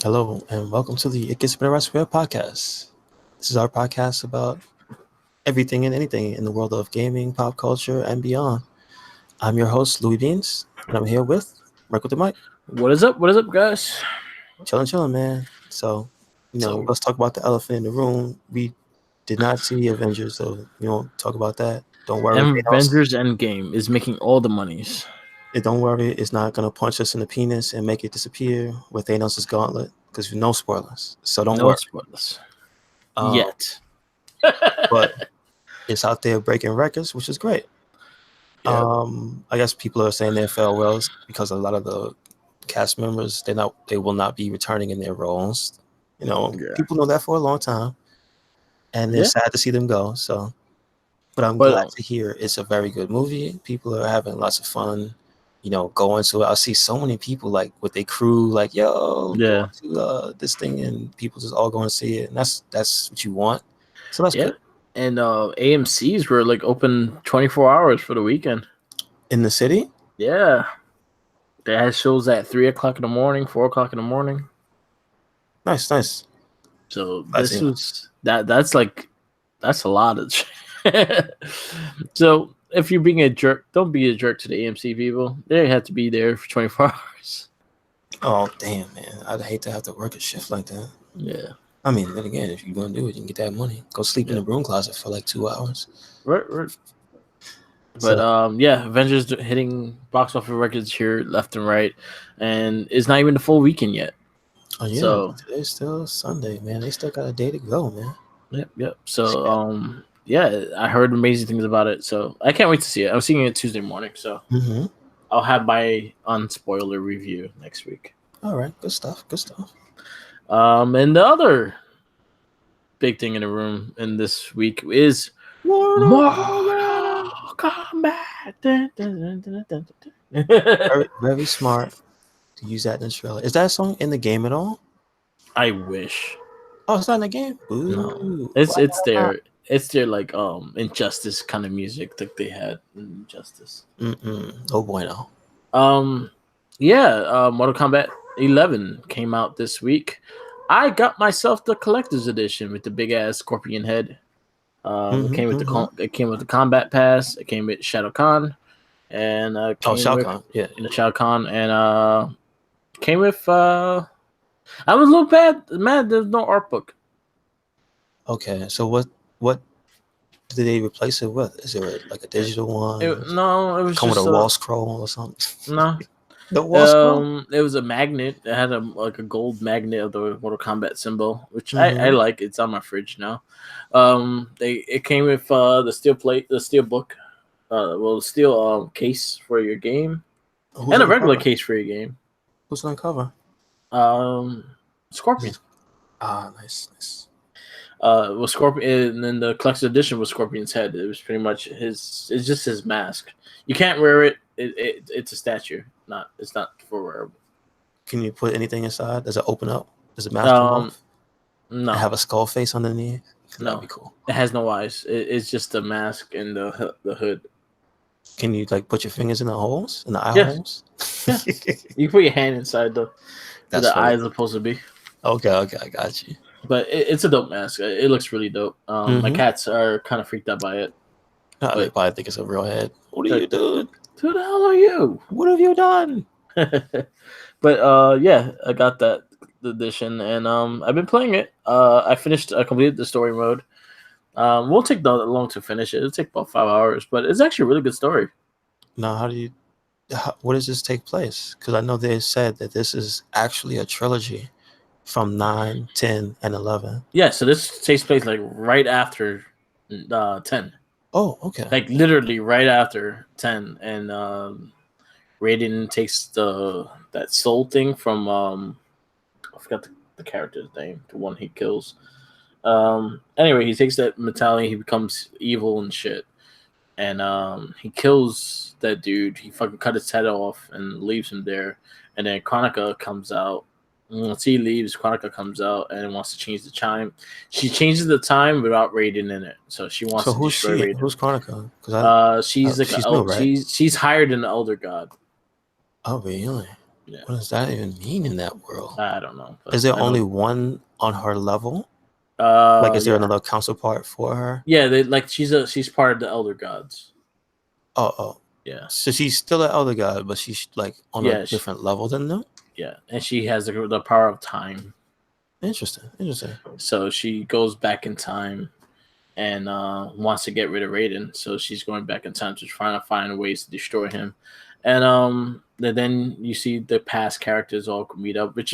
Hello, and welcome to the It Gets Better Elsewhere podcast. This is our podcast about everything and anything in the world of gaming, pop culture, and beyond. I'm your host, Louis Beans, and I'm here with Mark with the mic. What is up? What is up, guys? Chilling, man. So, So, let's talk about the elephant in the room. We did not see Avengers, so we won't talk about that. Don't worry, Thanos. Avengers Endgame is making all the monies. Don't worry, it's not going to punch us in the penis and make it disappear with Thanos' gauntlet, because no spoilers. So don't No worry. spoilers. Um, Yet. but it's out there breaking records, which is great. Yeah. I guess people are saying their farewells because a lot of the cast members they will not be returning in their roles. People know that for a long time, and they're sad to see them go. So, but I'm glad to hear it's a very good movie. People are having lots of fun. Going to it. I see so many people like with their crew, like going to this thing, and people just all going to see it, and that's what you want. So that's good. And AMC's were like open 24 hours for the weekend in the city. Yeah, they had shows at 3 o'clock in the morning, 4 o'clock in the morning. Nice. So this was that's a lot of. So if you're being a jerk, don't be a jerk to the AMC people. They have to be there for 24 hours. Oh damn, man! I'd hate to have to work a shift like that. Yeah. I mean, then again, if you're gonna do it, you can get that money. Go sleep in the broom closet for like 2 hours. Right. But Avengers hitting box office records here left and right, and it's not even the full weekend yet. Oh yeah, so today's still Sunday, man. They still got a day to go, man. Yep. So I heard amazing things about it, so I can't wait to see it. I'm seeing it Tuesday morning, so I'll have my unspoiler review next week. All right, good stuff. And the other big thing in the room in this week is Mortal Kombat. Very, very smart to use that in the trailer. Is that song in the game at all? I wish. Oh, it's not in the game. Ooh, no, it's there. It's their like Injustice kind of music that they had in Injustice. Oh boy, no. Mortal Kombat 11 came out this week. I got myself the collector's edition with the big ass scorpion head. It came with the combat pass. It came with Shao Kahn, and Shao Kahn, Shao Kahn, and came with. I was a little mad. There's no art book. Okay, so what did they replace it with? Is there like a digital one? It was come just with a wall scroll or something. No. The wall scroll? It was a magnet. It had a gold magnet of the Mortal Kombat symbol, which I like. It's on my fridge now. It came with the steel plate, the steel book, the steel case for your game, and a regular case for your game. Who's on cover? Scorpion. Nice. Was Scorpion, and then the collector's edition was Scorpion's head. It was pretty much it's just his mask. You can't wear it. It's a statue. It's not for wearable. Can you put anything inside? Does it open up? Does it mask off? No. Have a skull face underneath? No. That'd be cool. It has no eyes. It's just the mask and the hood. Can you like put your fingers in the holes? In the eye holes? Yeah. You can put your hand inside where the eyes are supposed to be. Okay, I got you. But it's a dope mask. It looks really dope. My cats are kind of freaked out by it. They probably think it's a real head. What are you doing? Who the hell are you? What have you done? But I got that edition, and I've been playing it. I completed the story mode. Won't take that long to finish it. It'll take about 5 hours, but it's actually a really good story. Now, what does this take place? Because I know they said that this is actually a trilogy from 9, 10, and 11. Yeah, so this takes place like right after 10. Oh, okay. Like literally right after 10, and Raiden takes that soul thing from I forgot the character's name, the one he kills. Anyway, he takes that medallion, he becomes evil and shit, and he kills that dude. He fucking cut his head off and leaves him there, and then Kronika comes out. Once he leaves, Kronika comes out and wants to change the time. She changes the time without Raiden in it, so she wants to destroy Raiden. Who's Kronika? She's like she's higher than the Elder God. Oh, really? Yeah. What does that even mean in that world? I don't know. Is there only one on her level? Like, is there Yeah. another counterpart for her? Yeah, she's part of the Elder Gods. Oh. Yeah. So she's still an elder god, but she's like on a different level than them. Yeah, and she has the power of time. Interesting. So she goes back in time and wants to get rid of Raiden. So she's going back in time to try to find ways to destroy him. And then you see the past characters all meet up, which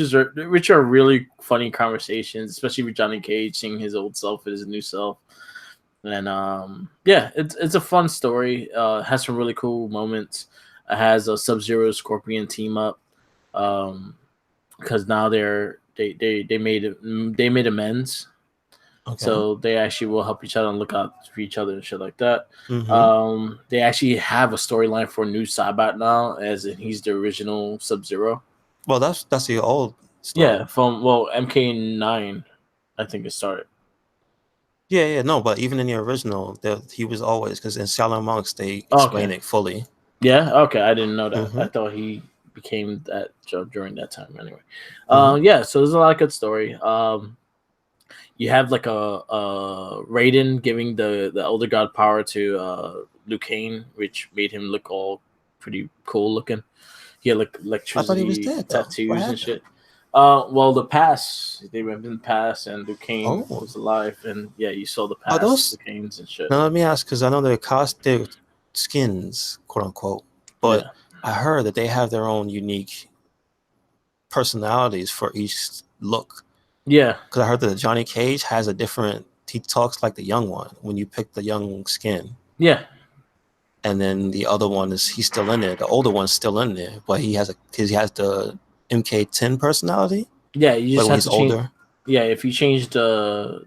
are really funny conversations, especially with Johnny Cage seeing his old self and his new self. And yeah, it's a fun story. Has some really cool moments. It has a Sub-Zero Scorpion team up. Because now they made amends. Okay. So they actually will help each other and look out for each other and shit like that. Mm-hmm. They actually have a storyline for new Sabat now, as in he's the original Sub-Zero. Well, that's the old story. Yeah, from MK9, I think it started. Yeah, no, but even in the original, he was always, because in Shaolin Monks they explain it fully. Yeah, okay, I didn't know that. Mm-hmm. I thought he became that during that time. Anyway, yeah, so there's a lot of good story. You have like a Raiden giving the Elder God power to Liu Kang, which made him look all pretty cool looking. He had like electricity I thought he was dead, tattoos and shit. Well, they went in the past, and Liu Kang was alive, and yeah, you saw the past Liu Kangs and shit. Now let me ask, because I know their skins, quote unquote, but I heard that they have their own unique personalities for each look. Yeah, because I heard that Johnny Cage has a different. He talks like the young one when you pick the young skin. Yeah. And then the other one he's still in there. The older one's still in there, but he has the MK10 personality. Yeah, you just like have to change. Older. Yeah, if you change the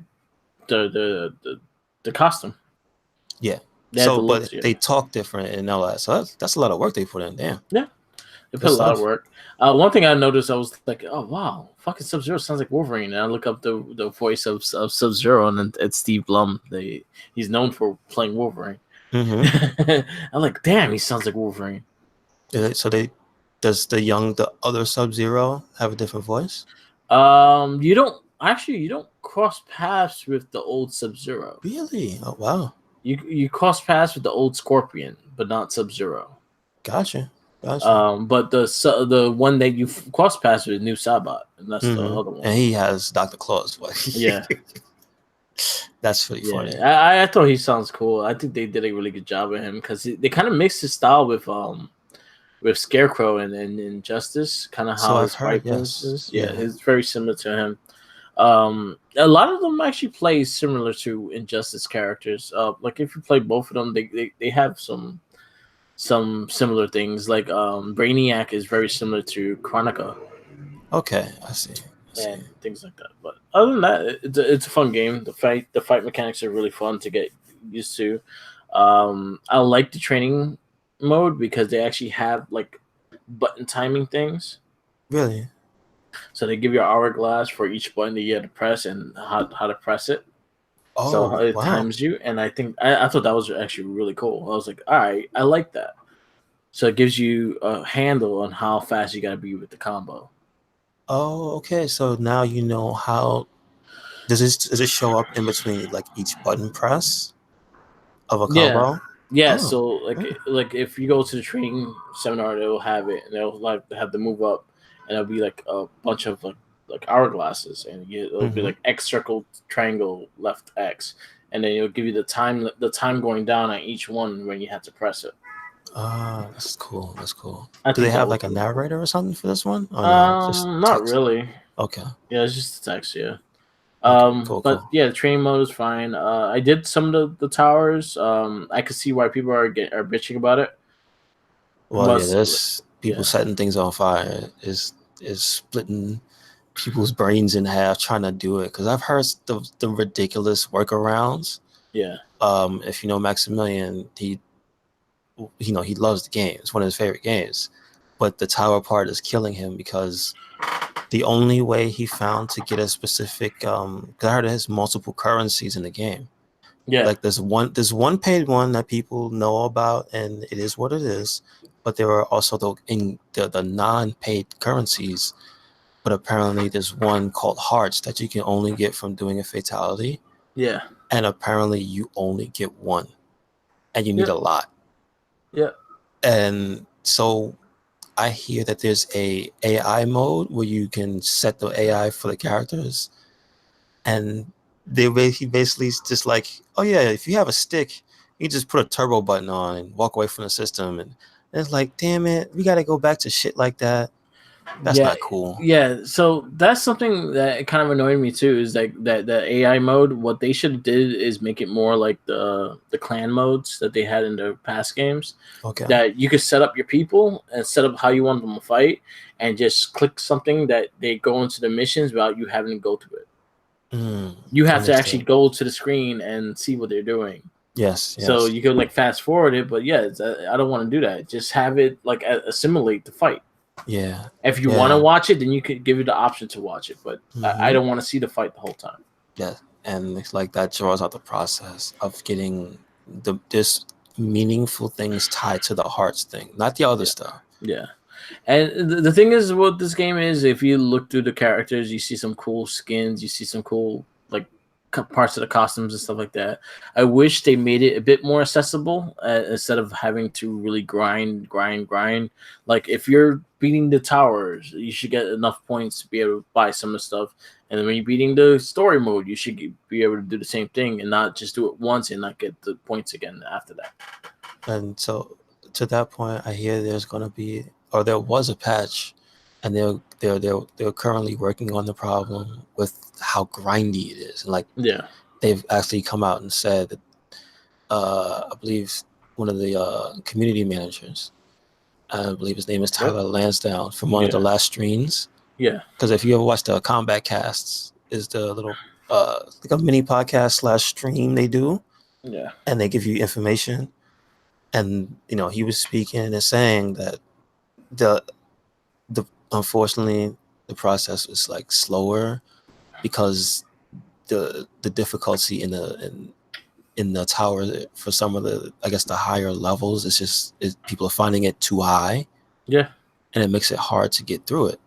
costume. Yeah. But they talk different and all that. So that's a lot of work they put in. Damn. Yeah. They put a lot of work. One thing I noticed, I was like, "Oh wow, fucking Sub-Zero sounds like Wolverine." And I look up the voice of Sub-Zero, and it's Steve Blum. He's known for playing Wolverine. Mm-hmm. I'm like, damn, he sounds like Wolverine. So does the other Sub-Zero have a different voice? You don't cross paths with the old Sub-Zero. Really? Oh wow. You cross paths with the old Scorpion, but not Sub-Zero. Gotcha. But the one that you cross paths with is New Sabat, and that's the other one. And he has Dr. Claus. Yeah, that's really funny. I thought he sounds cool. I think they did a really good job with him because they kind of mixed his style with Scarecrow and Injustice, kind of how his fight is. Yeah, it's very similar to him. A lot of them actually play similar to Injustice characters. Like if you play both of them, they have some similar things. Like Brainiac is very similar to Chronica. Okay, I see. And things like that. But other than that, it's a fun game. The fight mechanics are really fun to get used to. I like the training mode because they actually have like button timing things. Really? So they give you an hourglass for each button that you have to press and how to press it. Oh, so it times you, and I think I thought that was actually really cool. I was like, all right, I like that. So it gives you a handle on how fast you got to be with the combo. Oh, okay. So now you know how. Does it show up in between like each button press of a combo? Yeah. So like if you go to the training seminar, they'll have it, and they'll like have to move up, and it'll be like a bunch of like hourglasses, and it'll be like X circle, triangle, left X, and then it'll give you the time going down on each one when you have to press it. That's cool. Do they have like a narrator or something for this one? Or not really. Okay. Yeah, it's just the text. Yeah. But yeah, the training mode is fine. I did some of the towers. I could see why people are bitching about it. Well, there's people setting things on fire. Is splitting people's brains in half trying to do it, because I've heard the ridiculous workarounds. Yeah. If you know Maximilian, he loves the game. It's one of his favorite games, but the tower part is killing him because the only way he found to get a specific because I heard it has multiple currencies in the game. Yeah. Like there's one paid one that people know about, and it is what it is. but there are also the non-paid currencies. But apparently there's one called hearts that you can only get from doing a fatality. Yeah. And apparently you only get one. And you need a lot. Yeah. And so I hear that there's a AI mode where you can set the AI for the characters. And he basically just like, oh yeah, if you have a stick, you just put a turbo button on and walk away from the system. And it's like, damn it, we got to go back to shit like that. That's not cool. Yeah, so that's something that kind of annoyed me too. Is like that the AI mode. What they should have did is make it more like the clan modes that they had in the past games. Okay. That you could set up your people and set up how you want them to fight, and just click something that they go into the missions without you having to go through it. You have to actually go to the screen and see what they're doing. Yes. So you could like fast forward it, but yeah, I don't want to do that. Just have it like assimilate the fight. Yeah. If you want to watch it, then you could give it the option to watch it. But I don't want to see the fight the whole time. Yeah, and it's like that draws out the process of getting this meaningful things tied to the hearts thing, not the other stuff. Yeah. And the thing is, what this game is, if you look through the characters, you see some cool skins, you see some cool like parts of the costumes and stuff like that. I wish they made it a bit more accessible instead of having to really grind. Like if you're beating the towers, you should get enough points to be able to buy some of the stuff. And then when you're beating the story mode, you should be able to do the same thing and not just do it once and not get the points again after that. And so to that point, I hear there's going to be, or there was a patch, and they're currently working on the problem with how grindy it is. And like, they've actually come out and said that, I believe one of the community managers, I believe his name is Tyler Lansdowne, from one of the last streams. Yeah. Because if you ever watch the Combat Casts, is the little like a mini podcast / stream they do. Yeah. And they give you information. And he was speaking and saying that the unfortunately the process was like slower because the difficulty in the tower for some of the, I guess, the higher levels, it's just people are finding it too high. Yeah. And it makes it hard to get through it.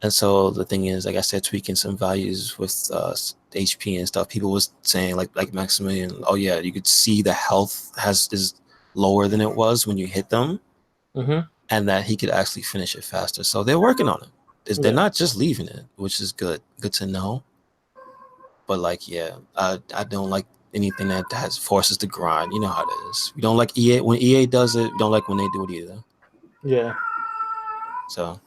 And so the thing is, like I said, tweaking some values with HP and stuff. People was saying like Maximilian, oh yeah, you could see the health is lower than it was when you hit them, and that he could actually finish it faster. So they're working on it. They're not just leaving it, which is good to know. But like, yeah, I don't like anything that has forces to grind. You know how it is. We don't like EA when EA does it. We don't like when they do it either. Yeah. So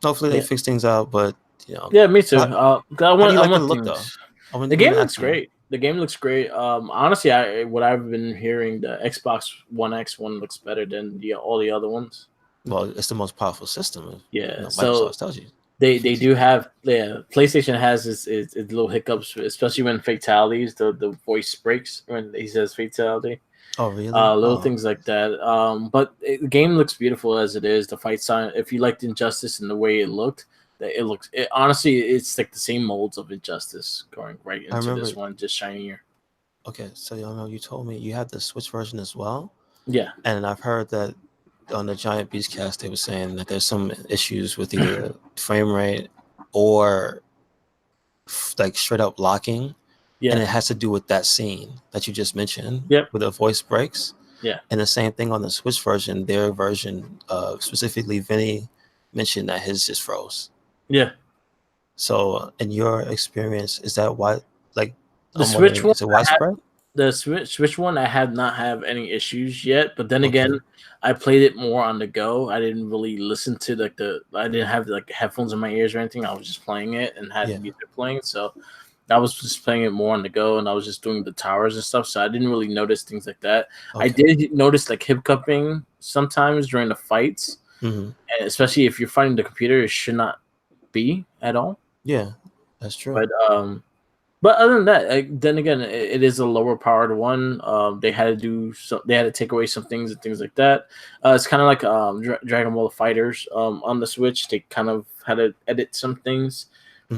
hopefully they fix things out. But yeah, me too. I want the look though? The game looks great. The game looks great. Honestly, what I've been hearing, the Xbox One X one looks better than all the other ones. Well, it's the most powerful system. Yeah, Microsoft tells you. They do have PlayStation has its little hiccups, especially when fatalities. The voice breaks when he says fatality. Oh really? Little things like that. But the game looks beautiful as it is. The fight sign. If you liked Injustice and the way it looked, honestly, it's like the same molds of Injustice going right into this one, just shinier. Okay, so you told me you had the Switch version as well. Yeah, and I've heard that on the Giant Beast cast they were saying that there's some issues with either frame rate or like straight up locking. Yeah, and it has to do with that scene that you just mentioned. Yep, with the voice breaks. Yeah, and the same thing on the Switch version. Their version, specifically, Vinny mentioned that his just froze. Yeah. So, in your experience, is that why? Like the Switch one, is it widespread? The Switch one, I have not have any issues yet. But then again, I played it more on the go. I didn't really listen to I didn't have like headphones in my ears or anything. I was just playing it and had music playing. So I was just playing it more on the go, and I was just doing the towers and stuff. So I didn't really notice things like that. I did notice like hiccuping sometimes during the fights, and especially if you're fighting the computer, it should not be at all. Yeah, that's true. But other than that, then again, it is a lower powered one. They had to take away some things and things like that. It's kind of like Dragon Ball Fighters on the Switch. They kind of had to edit some things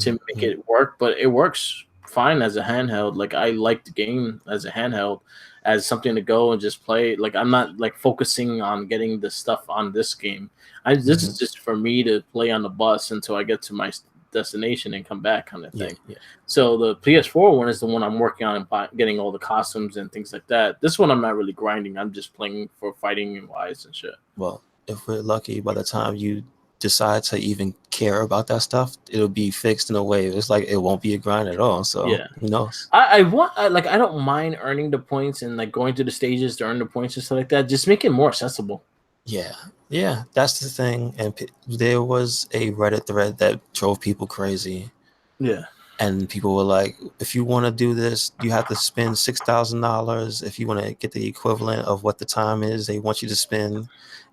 to make it work, but it works fine as a handheld. Like I like the game as a handheld, as something to go and just play. Like I'm not like focusing on getting the stuff on this game. This is just for me to play on the bus until I get to my destination and come back, kind of thing. Yeah. So the PS4 one is the one I'm working on and getting all the costumes and things like that. This one I'm not really grinding. I'm just playing for fighting wise and shit. Well, if we're lucky, by the time you decide to even care about that stuff, it'll be fixed in a way. It's like it won't be a grind at all. So yeah, who knows? I don't mind earning the points and like going through the stages to earn the points and stuff like that. Just make it more accessible. Yeah, that's the thing. And there was a Reddit thread that drove people crazy. Yeah. And people were like, if you want to do this, you have to spend $6,000. If you want to get the equivalent of what the time is, they want you to spend,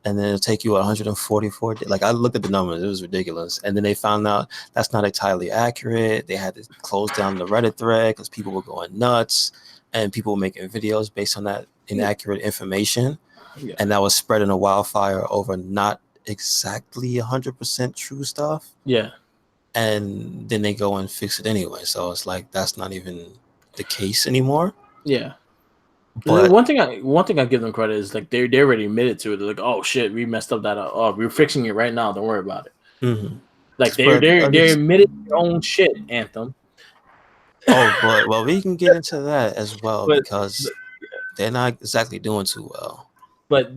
and then it'll take you 144 days. Like, I looked at the numbers, it was ridiculous. And then they found out that's not entirely accurate. They had to close down the Reddit thread because people were going nuts, and people were making videos based on that inaccurate information. Yeah. And that was spreading a wildfire over not exactly 100% true stuff. Yeah. And then they go and fix it anyway. So it's like that's not even the case anymore. Yeah. But one thing I give them credit is like they already admitted to it. They're like, oh shit, we messed up that. Oh, we're fixing it right now. Don't worry about it. Mm-hmm. Like they admitted their own shit, Anthem. Oh boy, well we can get into that as well because they're not exactly doing too well. But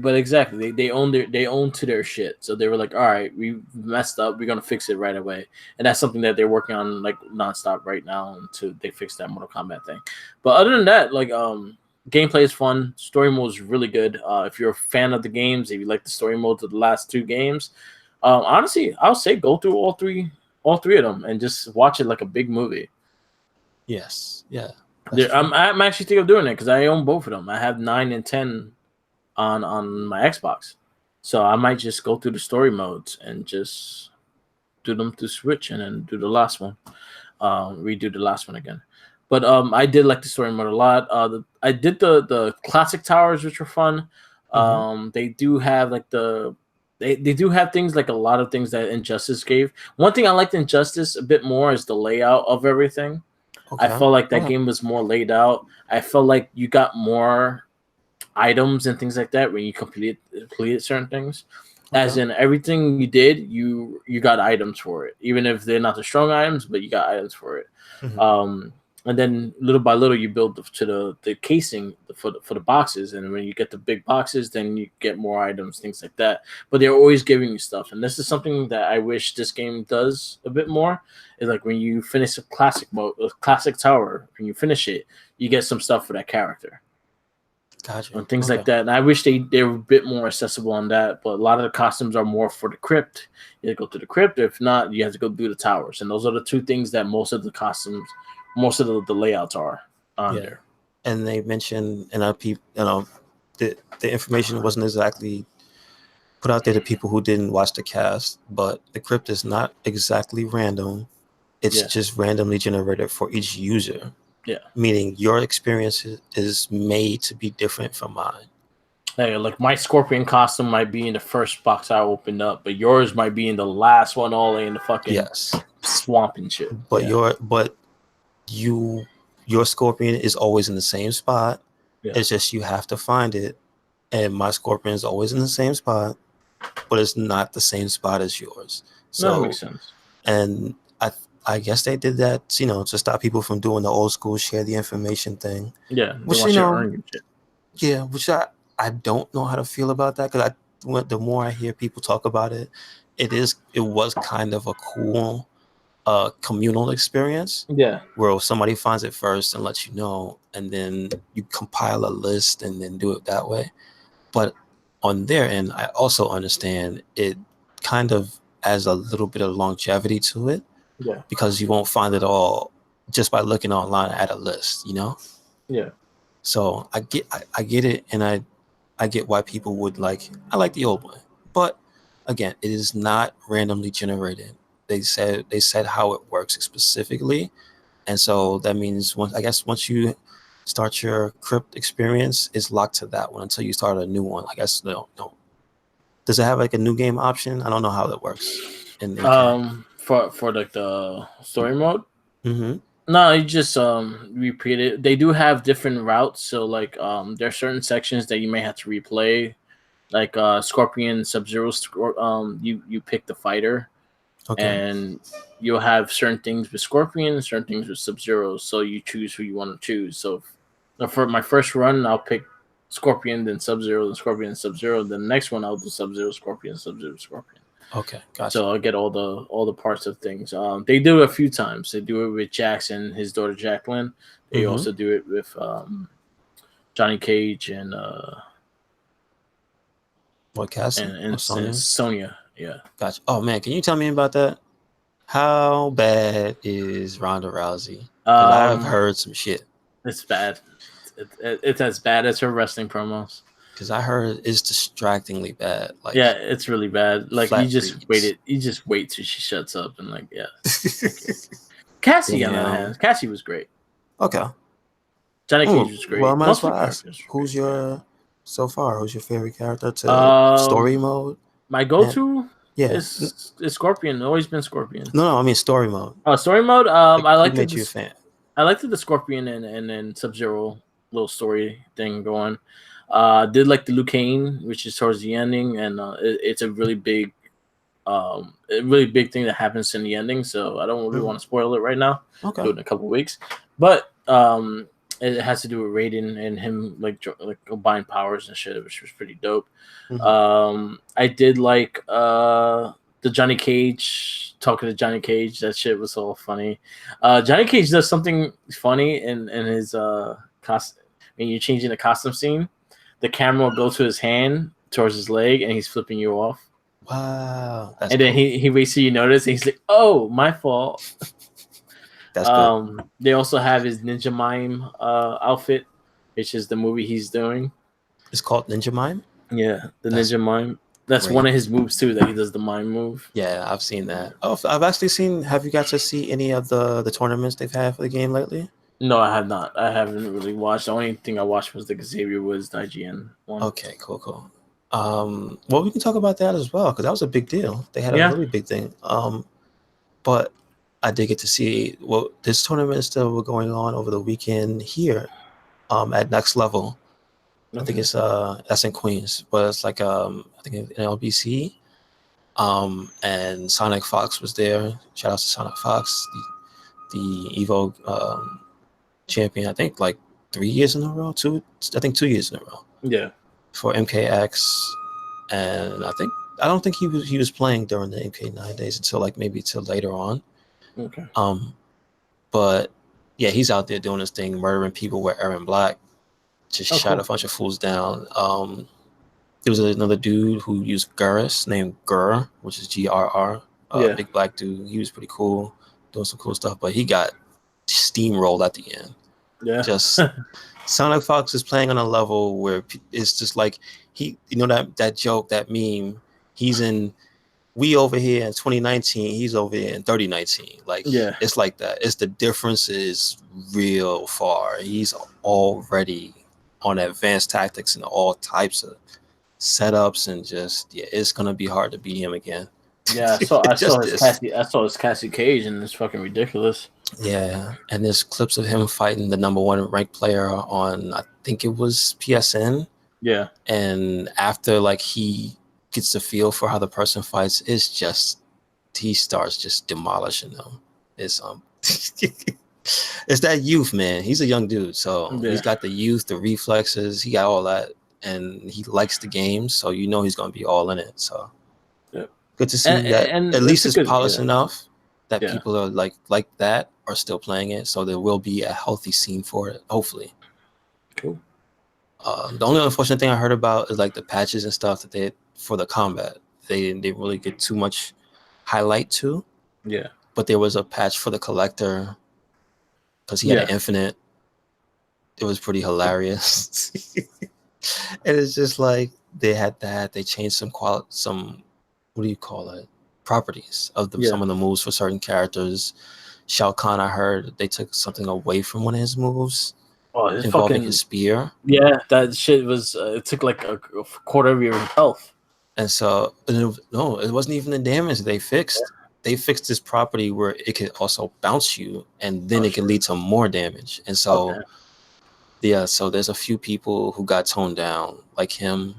but exactly they own to their shit. So they were like, all right, we messed up. We're gonna fix it right away, and that's something that they're working on like nonstop right now until they fix that Mortal Kombat thing. But other than that, like gameplay is fun. Story mode is really good. If you're a fan of the games, if you like the story modes of the last two games, honestly, I'll say go through all three of them and just watch it like a big movie. Yes, yeah. I'm actually thinking of doing it because I own both of them. I have 9 and 10 on my Xbox, so I might just go through the story modes and just do them through Switch and then do the last one, redo the last one again. But I did like the story mode a lot. I did the classic towers, which were fun. They do have like they do have things like a lot of things that Injustice gave. One thing I liked Injustice a bit more is the layout of everything. Okay. I felt like that game was more laid out. I felt like you got more items and things like that when you completed certain things. As in everything you did, you got items for it, even if they're not the strong items, but you got items for it. And then little by little you build to the casing for the boxes, and when you get the big boxes, then you get more items, things like that. But they're always giving you stuff, and this is something that I wish this game does a bit more. Is like when you finish a classic tower, when you finish it, you get some stuff for that character. Gotcha. And things like that. And I wish they were a bit more accessible on that. But a lot of the costumes are more for the crypt. You have to go to the crypt. If not, you have to go do the towers. And those are the two things that most of the costumes, most of the layouts are on there. And they mentioned, and the information wasn't exactly put out there to people who didn't watch the cast, but the crypt is not exactly random. It's just randomly generated for each user. Yeah. Meaning your experience is made to be different from mine. Hey, like my scorpion costume might be in the first box I opened up, but yours might be in the last one, all in the fucking swamp and shit. But your scorpion is always in the same spot. Yeah. It's just you have to find it. And my scorpion is always in the same spot, but it's not the same spot as yours. So that makes sense. And I guess they did that, to stop people from doing the old school share the information thing. Yeah, which which I don't know how to feel about that, because the more I hear people talk about it, it was kind of a cool communal experience. Yeah, where somebody finds it first and lets you know, and then you compile a list and then do it that way. But on their end, I also understand it kind of adds a little bit of longevity to it. Yeah, because you won't find it all just by looking online at a list, Yeah. So I get it, and I get why people would like. I like the old one, but again, it is not randomly generated. They said how it works specifically, and so that means once you start your crypt experience, it's locked to that one until you start a new one. I guess no. Does it have like a new game option? I don't know how that works. For like the story mode, No, you just repeat it. They do have different routes, so like there are certain sections that you may have to replay. Like Scorpion, Sub-Zero, you pick the fighter, and you'll have certain things with Scorpion and certain things with Sub-Zero, so you choose who you want to choose. So for my first run, I'll pick Scorpion, then Sub-Zero, then Scorpion, and Sub-Zero. Then the next one, I'll do Sub-Zero, Scorpion, Sub-Zero, Scorpion. Okay, gotcha. So I'll get all the parts of things. They do it a few times. They do it with Jackson, his daughter Jacqueline. They also do it with Johnny Cage and Sonya. Yeah. Gotcha. Oh man, can you tell me about that? How bad is Ronda Rousey? I've heard some shit. It's bad. It's as bad as her wrestling promos. Because I heard it's distractingly bad. Like, yeah, it's really bad. Like you just wait till she shuts up and like Cassie on the other hand, Cassie was great. Okay. Johnny Cage was great. Well, I might as well ask, who's your favorite character to story mode? My go-to is Scorpion. Always been Scorpion. No, I mean story mode. Oh, story mode. I like made you a fan. I liked the Scorpion and then Sub-Zero little story thing going. Did like the Liu Kang, which is towards the ending, and it's a really big thing that happens in the ending. So I don't really want to spoil it right now. Okay, do it in a couple of weeks, but it has to do with Raiden and him like combined powers and shit, which was pretty dope. I did like the Johnny Cage talking to Johnny Cage. That shit was all funny. Johnny Cage does something funny in his costume. When you're changing the costume scene, the camera will go to his hand towards his leg, and he's flipping you off. Wow! And then he waits till you notice, and he's like, "Oh, my fault." That's good. They also have his Ninja Mime outfit, which is the movie he's doing. It's called Ninja Mime? Yeah, Ninja Mime. That's one of his moves too, that he does the mime move. Yeah, I've seen that. Oh, I've actually seen. Have you got to see any of the tournaments they've had for the game lately? No, I have not. I haven't really watched. The only thing I watched was the Xavier Woods IGN one. Okay, cool. Well, we can talk about that as well because that was a big deal. They had a really big thing. But I did get to see this tournament still were going on over the weekend here, at Next Level. I think it's that's in Queens, but it's like I think in LBC. And Sonic Fox was there. Shout out to Sonic Fox, the Evo champion. I think like 3 years in a row. 2 years in a row. Yeah. For MKX, and I don't think he was playing during the MK9 days until maybe later on. Okay. But yeah, he's out there doing his thing, murdering people with Aaron Black. Just shot a bunch of fools down. There was another dude who used Gurus named Gur, which is GRR. Big black dude. He was pretty cool, doing some cool stuff, but he got steamrolled at the end. Yeah. Just Sonic Fox is playing on a level where it's just like that joke, that meme. We over here in 2019, he's over here in 3019. It's like that. It's the difference is real far. He's already on advanced tactics and all types of setups, and it's gonna be hard to beat him again. Yeah, I saw his Cassie Cage, and it's fucking ridiculous. Yeah, and there's clips of him fighting the #1 ranked player on, I think it was PSN. Yeah, and after he gets the feel for how the person fights, he starts just demolishing them. It's it's that youth, man. He's a young dude, so he's got the youth, the reflexes, he got all that, and he likes the game, so he's gonna be all in it. So good to see that at least it's polished enough that people are like that are still playing it, so there will be a healthy scene for it, hopefully. Cool. The only unfortunate thing I heard about is the patches and stuff that they for the combat. They didn't really get too much highlight to. Yeah. But there was a patch for the collector because he had an infinite. It was pretty hilarious. And it's just they had that. They changed some what do you call it? Properties of some of the moves for certain characters. Shao Kahn, I heard they took something away from one of his moves. Oh, involving his spear. Yeah, that shit was. It took a quarter of your health. And so, it wasn't even the damage they fixed. they fixed this property where it could also bounce you, and then it can lead to more damage. And so, so there's a few people who got toned down, like him,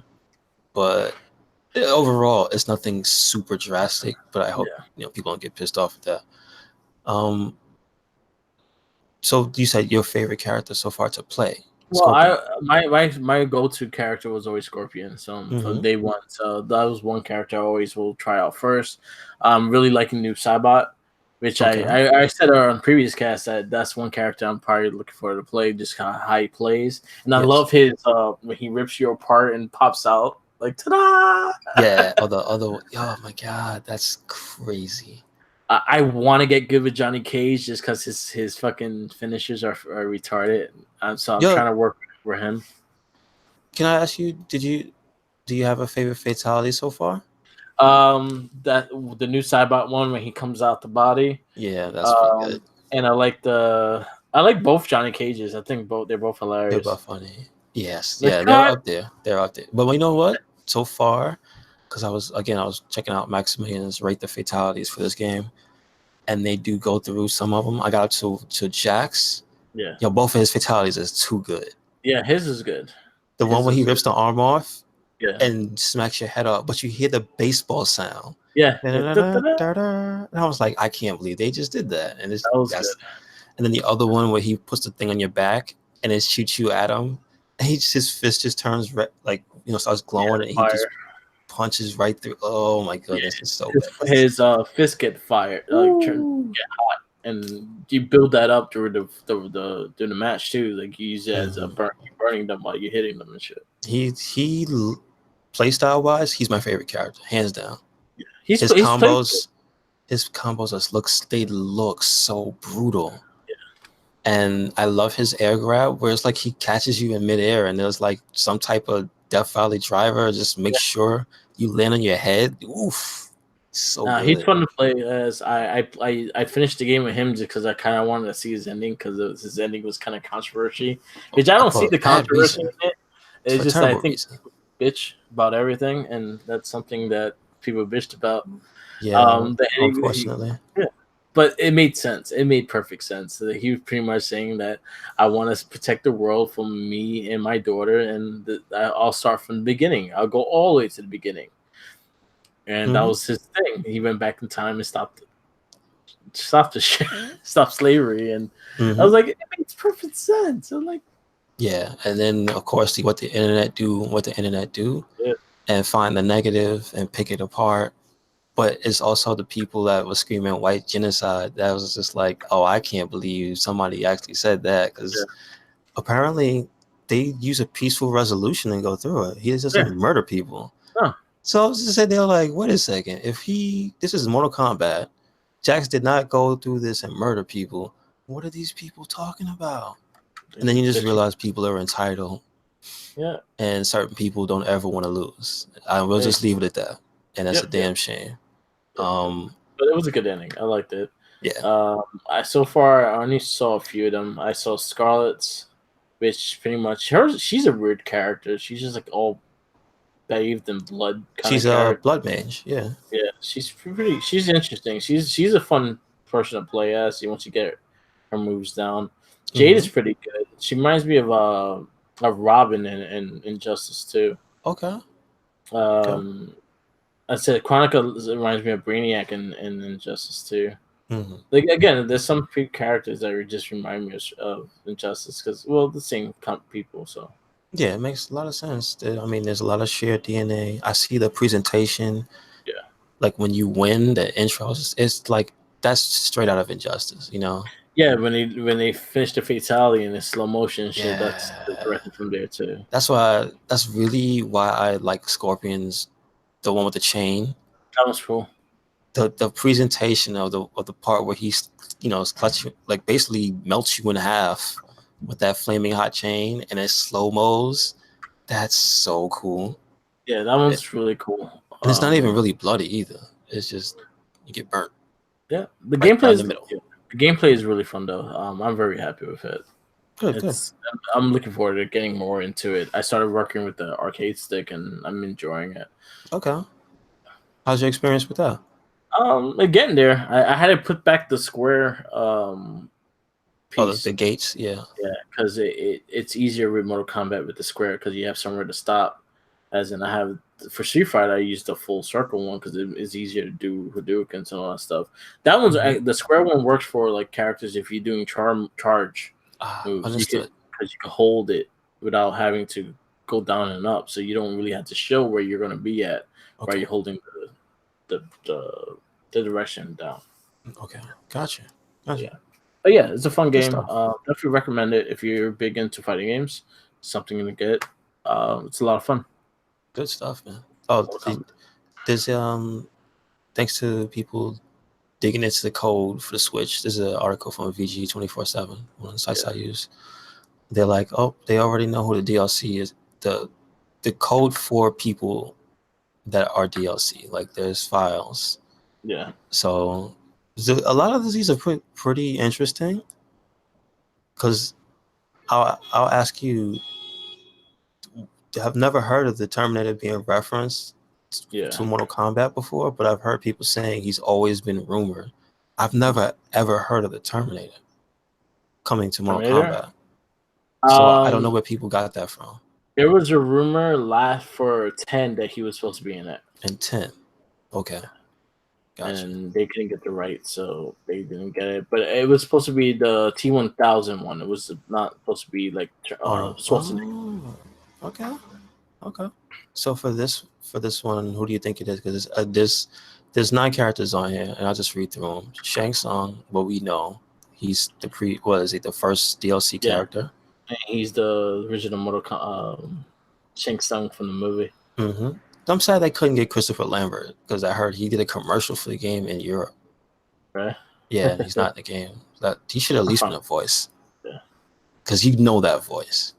but overall, it's nothing super drastic. But I hope people don't get pissed off at that. So you said your favorite character so far to play? Well, my go-to character was always Scorpion. So from day one, so that was one character I always will try out first. Really liking new Cybot, which I said on previous cast that's one character I'm probably looking forward to play, just kind of how he plays, and I love his when he rips you apart and pops out like ta-da! Yeah, oh my god, that's crazy. I want to get good with Johnny Cage just because his fucking finishers are retarded. So I'm trying to work for him. Can I ask you, do you have a favorite fatality so far? That the new Cybot one when he comes out the body. Yeah, that's pretty good. And I like both Johnny Cages. I think they're both hilarious. They're both funny. Yes, yeah, they're up there. They're up there. But you know what? So far, because I was checking out Maximilian's rate the fatalities for this game, and they do go through some of them. I got up to Jax. Yeah. Both of his fatalities is too good. Yeah, his is good. The one where he rips the arm off. Yeah. And smacks your head up, but you hear the baseball sound. Yeah. And I was like, I can't believe they just did that. And that was good. And then the other one where he puts the thing on your back and it shoots you at him, and his fist just turns red, starts glowing, and he just punches right through. Oh my goodness, it's so bad. His fist get fired, get hot, and you build that up during the match too. Like you use it as a burning them while you're hitting them and shit. He playstyle wise, he's my favorite character, hands down. Yeah. His combos look so brutal. Yeah. And I love his air grab where it's like he catches you in midair and there's like some type of Death Valley driver, just make sure you land on your head. Oof. So good. He's fun to play as. I finished the game with him just because I kind of wanted to see his ending because his ending was kind of controversy, which I don't see the controversy in it. It's just I think bitch about everything, and that's something that people bitched about. Yeah, unfortunately. But it made sense. It made perfect sense. He was pretty much saying that I want to protect the world from me and my daughter, and I'll start from the beginning. I'll go all the way to the beginning. And that was his thing. He went back in time and stopped slavery, and I was like, it makes perfect sense. I'm like, yeah. And then of course, see what the internet do, and find the negative and pick it apart. But it's also the people that were screaming white genocide that was just like, oh, I can't believe somebody actually said that, because apparently they use a peaceful resolution and go through it. He doesn't murder people. Oh. So I was just saying, they're like, wait a second, this is Mortal Kombat, Jax did not go through this and murder people. What are these people talking about? And then you just realize people are entitled. Yeah. And certain people don't ever want to lose. I will just leave it at that. And that's a damn shame. But it was a good ending. I liked it. Yeah. I only saw a few of them. I saw Scarlet's, which pretty much she's a weird character. She's just like all bathed in blood. She's a blood mage. Yeah. Yeah. She's interesting. She's a fun person to play as once you get her moves down. Jade is pretty good. She reminds me of Robin in Injustice too. Okay. I said Chronica reminds me of Brainiac in Injustice too. Like again, there's some characters that just remind me of Injustice because the same people. So yeah, it makes a lot of sense. I mean, there's a lot of shared DNA. I see the presentation. Yeah, like when you win the intros, it's like that's straight out of Injustice, Yeah, when they finish the fatality in the slow motion shit, that's directed from there too. That's really why I like Scorpion's, the one with the chain. That was cool. The presentation of the part where he's clutching, like basically melts you in half with that flaming hot chain and it slow mos. That's so cool. Yeah, that one's really cool. And it's not even really bloody either. It's just you get burnt. Yeah, the gameplay is in the middle. The gameplay is really fun though. I'm very happy with it. Good. I'm looking forward to getting more into it. I started working with the arcade stick and I'm enjoying it. Okay. How's your experience with that? Getting there. I had to put back the square piece. The gates, yeah. Yeah, because it's easier with Mortal Kombat with the square because you have somewhere to stop. As in, I have for Street Fighter, I use the full circle one because it's easier to do Hadoukens and all that stuff. That one's the square one works for like characters if you're doing charge moves. Understood. Because you can hold it without having to go down and up, so you don't really have to show where you're going to be at while you're holding the direction down. Okay, gotcha. Yeah. But yeah, it's a fun game. Definitely recommend it if you're big into fighting games. Something to get. It's a lot of fun. Good stuff, man. There's thanks to people digging into the code for the Switch. There's an article from VG 24/7, one of the sites I use. They're like, oh, they already know who the DLC is. The code for people that are DLC, like there's files. Yeah. So a lot of these are pretty interesting. Because I'll ask you, I've never heard of the Terminator being referenced to Mortal Kombat before, but I've heard people saying he's always been rumored. I've never ever heard of the Terminator coming to Mortal Kombat. So I don't know where people got that from. There was a rumor last for 10 that he was supposed to be in it. In 10. Okay. Gotcha. And they couldn't get the rights, so they didn't get it. But it was supposed to be the T-1000 one. It was not supposed to be like Schwarzenegger. Okay. So for this one, who do you think it is? Because there's 9 characters on here, and I'll just read through them. Shang Tsung, what we know, he's the first DLC character. And he's the original Mortal Kombat Shang Tsung from the movie. Mm-hmm. I'm sad they couldn't get Christopher Lambert because I heard he did a commercial for the game in Europe. Right? Yeah, he's not in the game. He should at least been a voice. Yeah. Because you know that voice.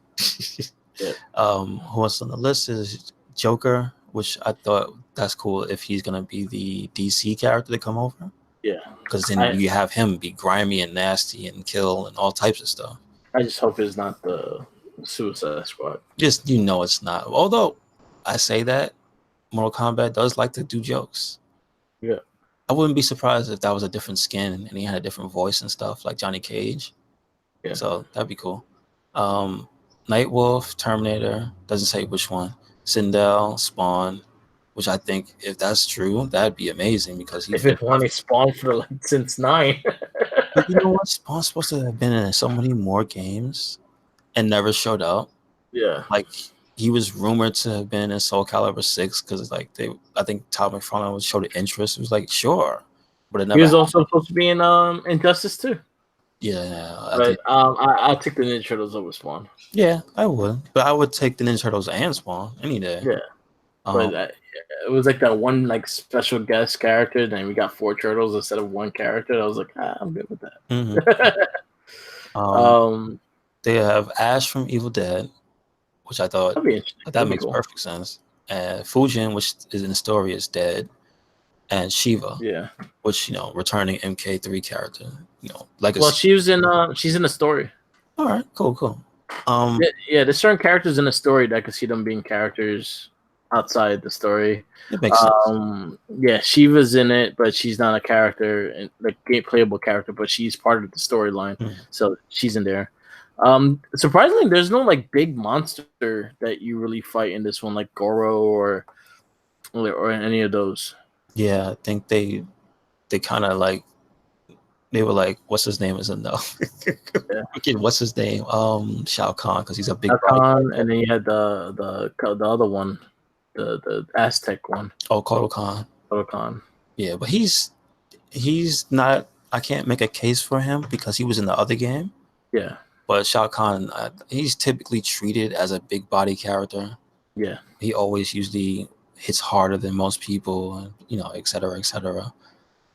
Yeah. Who else on the list is Joker, which I thought that's cool if he's gonna be the DC character to come over. Yeah. Because then you have him be grimy and nasty and kill and all types of stuff. I just hope it's not the Suicide Squad. Just it's not. Although I say that. Mortal Kombat does like to do jokes. Yeah. I wouldn't be surprised if that was a different skin and he had a different voice and stuff like Johnny Cage. Yeah. So that'd be cool. Nightwolf, Terminator, doesn't say which one. Sindel, Spawn, which I think if that's true, that'd be amazing because he's been wanting Spawn for since 9. But you know what? Spawn's supposed to have been in so many more games and never showed up. Yeah. Like he was rumored to have been in Soul Calibur 6 because I think Todd McFarlane showed interest. It was like, sure, but it never. He was also supposed to be in Injustice too. Yeah, but I'll take the Ninja Turtles over Spawn. Yeah, I would, but I would take the Ninja Turtles and Spawn any day. Yeah, but it was like that one special guest character. Then we got 4 turtles instead of 1 character. I was like, I'm good with that. Mm-hmm. They have Ash from Evil Dead, which I thought that makes perfect sense. And Fujin, which is in the story, is dead, and Shiva, which returning MK3 character, legacy. Well, she's in the story. All right, cool. There's certain characters in the story that I could see them being characters outside the story. It makes sense. Yeah, Shiva's in it, but she's not a character, like playable character, but she's part of the storyline, so she's in there. Surprisingly, there's no big monster that you really fight in this one, like Goro or any of those. Yeah, I think they kind of they were like, what's his name is enough. What's his name? Shao Kahn, because he's a big Shao Kahn, and then you had the other one, the Aztec one. Oh, Kotal Kahn. Yeah, but he's not. I can't make a case for him because he was in the other game. Yeah. But Shao Kahn, he's typically treated as a big body character. Yeah. He always usually hits harder than most people, and et cetera, et cetera.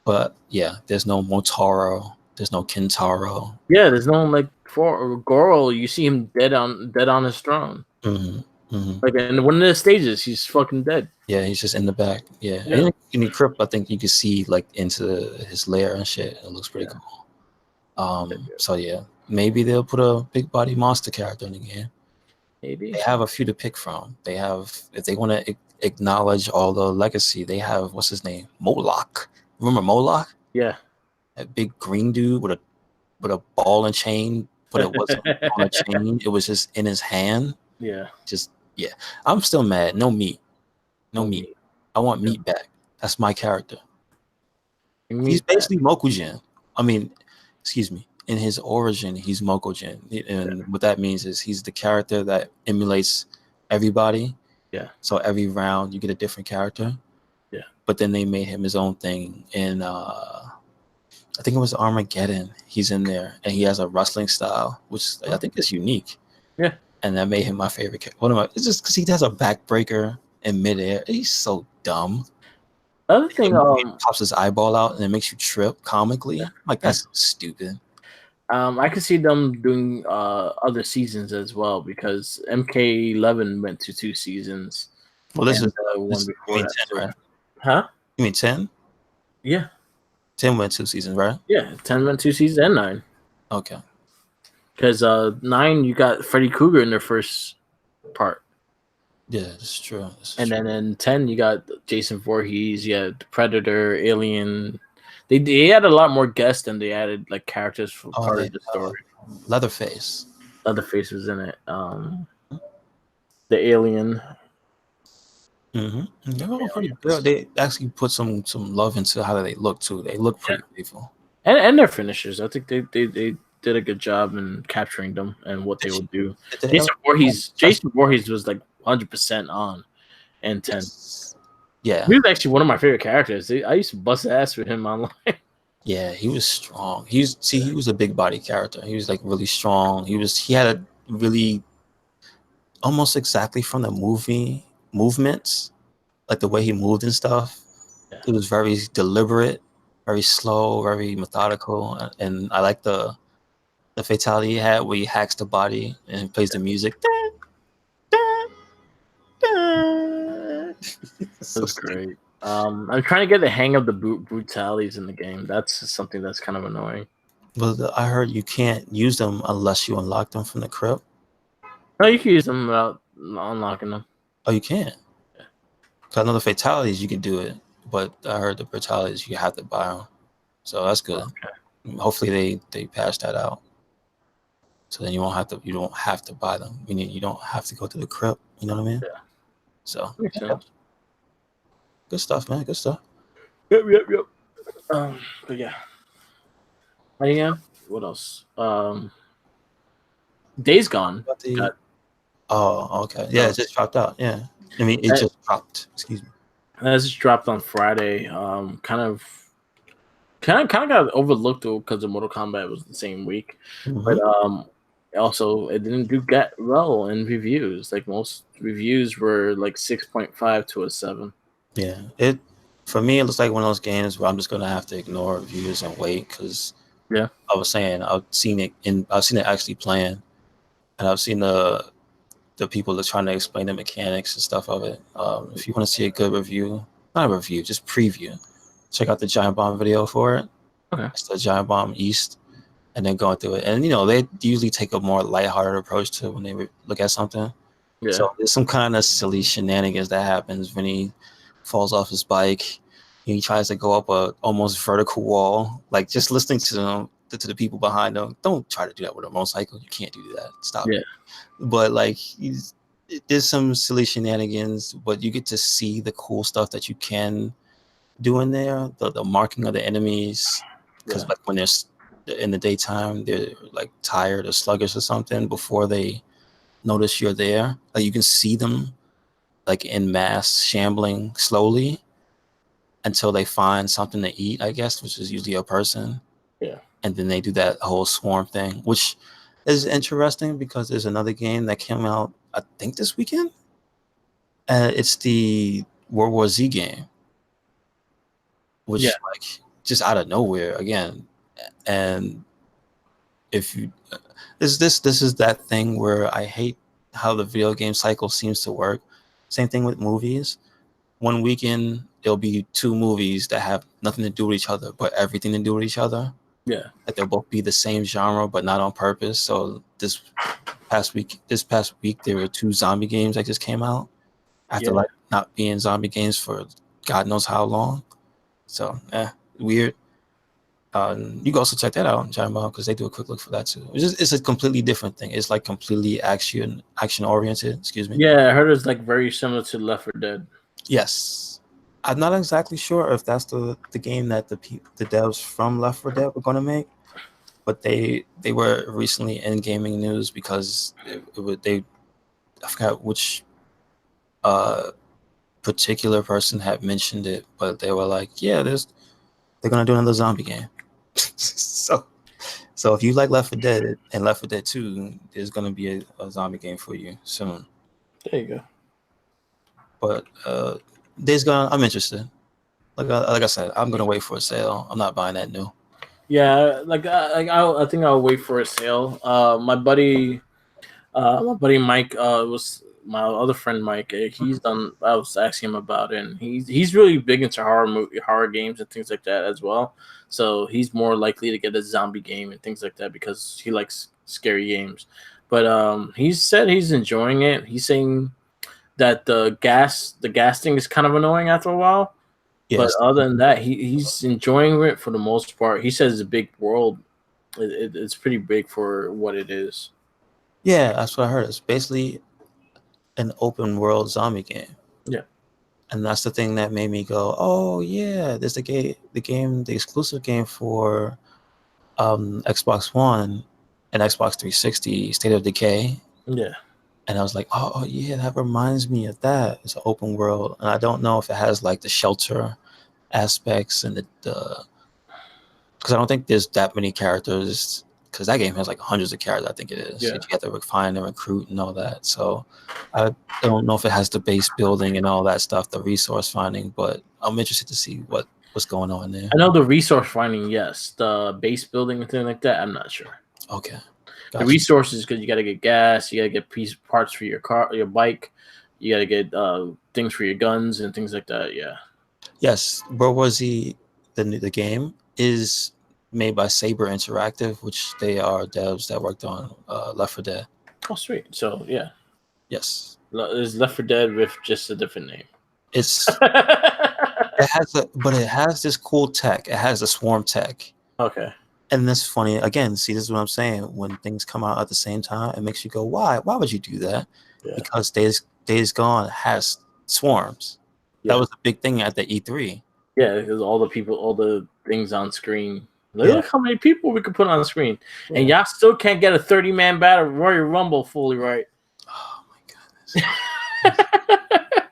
But yeah, there's no Motaro, there's no Kintaro. Yeah, there's no for Goro. You see him dead on his throne. Mm-hmm. In one of the stages, he's fucking dead. Yeah, he's just in the back. Yeah. In the crypt, I think you can see into his lair and shit. It looks pretty cool. So yeah. Maybe they'll put a big body monster character in the game. Maybe. They have a few to pick from. They have, if they want to acknowledge all the legacy, they have, what's his name? Moloch. Remember Moloch? Yeah. That big green dude with a ball and chain, but it wasn't on a chain. It was just in his hand. Yeah. Just yeah. I'm still mad. No meat. No meat. I want meat back. That's my character. He's basically Mokujin. I mean, excuse me. In his origin, he's Mokujin, and what that means is he's the character that emulates everybody. Yeah. So every round you get a different character. Yeah. But then they made him his own thing, and I think it was Armageddon. He's in there, and he has a wrestling style, which I think is unique. Yeah. And that made him my favorite character. It's just because he has a backbreaker in midair. He's so dumb. Other thing, he pops his eyeball out and it makes you trip comically. Like that's stupid. I could see them doing other seasons as well because MK11 went to 2 seasons. Well, this is one before that. 10, right? Huh? You mean 10? Yeah. 10 went 2 seasons, right? Yeah, 10 went 2 seasons and 9. Okay. Because 9, you got Freddy Krueger in their first part. Yeah, that's true. And then in 10, you got Jason Voorhees, you had Predator, Alien. They had a lot more guests than they added like characters for part of the story. Leatherface. Leatherface was in it. The Alien. Mm-hmm. They're all pretty good. They actually put some love into how they look too. They look pretty beautiful. And their finishers. I think they did a good job in capturing them and what they would do. Jason Voorhees was like 100% on in 10. Yeah. He was actually one of my favorite characters. I used to bust ass with him online. Yeah, he was strong. He was a big body character. He was like really strong. He had a really almost exactly from the movie movements, like the way he moved and stuff. Yeah. It was very deliberate, very slow, very methodical, and I like the fatality he had where he hacks the body and plays the music. That's great. I'm trying to get the hang of the brutalities in the game. That's something that's kind of annoying. Well, I heard you can't use them unless you unlock them from the crypt. No, you can use them without unlocking them. Oh, you can't? Yeah. Because I know the fatalities you can do it, but I heard the brutalities you have to buy them. So that's good. Okay. Hopefully they patch that out. So then you don't have to buy them. You don't have to go to the crypt. You know what I mean? Yeah. So makes sense. Good stuff, man. Good stuff. Yep. But yeah. What else? Days Gone. Oh, okay. Yeah, it just dropped out. Yeah. I mean, it just dropped. Excuse me. It just dropped on Friday. Kind of got overlooked because of Mortal Kombat was the same week. Mm-hmm. But also it didn't do well in reviews. Like most reviews were like 6.5 to a 7. Yeah, for me it looks like one of those games where I'm just gonna have to ignore reviews and wait because I was saying I've seen it actually playing, and I've seen the people that are trying to explain the mechanics and stuff of it. If you want to see a good review, not a review, just preview, check out the Giant Bomb video for it. Okay, it's the Giant Bomb East, and then going through it, and they usually take a more lighthearted approach to when they look at something. Yeah. So there's some kind of silly shenanigans that happens when he falls off his bike. He tries to go up a almost vertical wall. Like just listening to them, to the people behind him. Don't try to do that with a motorcycle. You can't do that. Stop. Yeah. But like there's some silly shenanigans, but you get to see the cool stuff that you can do in there. The marking of the enemies, because like when they're in the daytime, they're like tired or sluggish or something before they notice you're there. Like you can see them like in mass shambling slowly until they find something to eat, I guess, which is usually a person. Yeah. And then they do that whole swarm thing, which is interesting because there's another game that came out, I think this weekend. It's the World War Z game, which like just out of nowhere again. And if you, this is that thing where I hate how the video game cycle seems to work. Same thing with movies. One weekend, there'll be 2 movies that have nothing to do with each other, but everything to do with each other. Yeah. Like they'll both be the same genre, but not on purpose. So this past week, there were 2 zombie games that just came out after like not being zombie games for God knows how long. So, weird. You can also check that out, Giant Bomb, because they do a quick look for that too. It's a completely different thing. It's like completely action oriented. Excuse me. Yeah, I heard it's like very similar to Left 4 Dead. Yes, I'm not exactly sure if that's the game that the devs from Left 4 Dead were going to make, but they were recently in gaming news because I forgot which particular person had mentioned it, but they were like, yeah, they're gonna do another zombie game. so if you like Left 4 Dead and Left 4 Dead 2, there's gonna be a zombie game for you soon. There you go. But Days Gone, I'm interested. Like I said, I'm gonna wait for a sale. I'm not buying that new. Yeah, I think I'll wait for a sale. My buddy Mike was my other friend Mike. He's done. I was asking him about it, and he's really big into horror games and things like that as well. So he's more likely to get a zombie game and things like that because he likes scary games. But he said he's enjoying it. He's saying that the gas thing is kind of annoying after a while. Yes. But other than that, he's enjoying it for the most part. He says it's a big world. It's pretty big for what it is. Yeah, that's what I heard. It's basically an open world zombie game. Yeah. And that's the thing that made me go, oh yeah, there's the exclusive game for Xbox One and Xbox 360, State of Decay. Yeah. And I was like, oh yeah, that reminds me of that. It's an open world, and I don't know if it has like the shelter aspects and the because I don't think there's that many characters. Because that game has like hundreds of characters, I think it is. Yeah. You have to find and recruit and all that. So I don't know if it has the base building and all that stuff, the resource finding. But I'm interested to see what's going on there. I know the resource finding, yes. The base building and things like that, I'm not sure. Okay. Gotcha. The resources, because you got to get gas, you got to get parts for your car, your bike, you got to get things for your guns and things like that. Yeah. Yes, World War Z, the game is made by Saber Interactive, which they are devs that worked on Left 4 Dead. Oh, sweet. So yeah. Yes. It's Left 4 Dead with just a different name. It has this cool tech. It has the swarm tech. Okay. And that's funny. Again, see, this is what I'm saying. When things come out at the same time, it makes you go, why? Why would you do that? Yeah. Because Days Gone has swarms. Yeah. That was the big thing at the E3. Yeah, because all the things on screen. Look how many people we could put on the screen. Yeah. And y'all still can't get a 30-man battle Royal Rumble fully right. Oh, my goodness.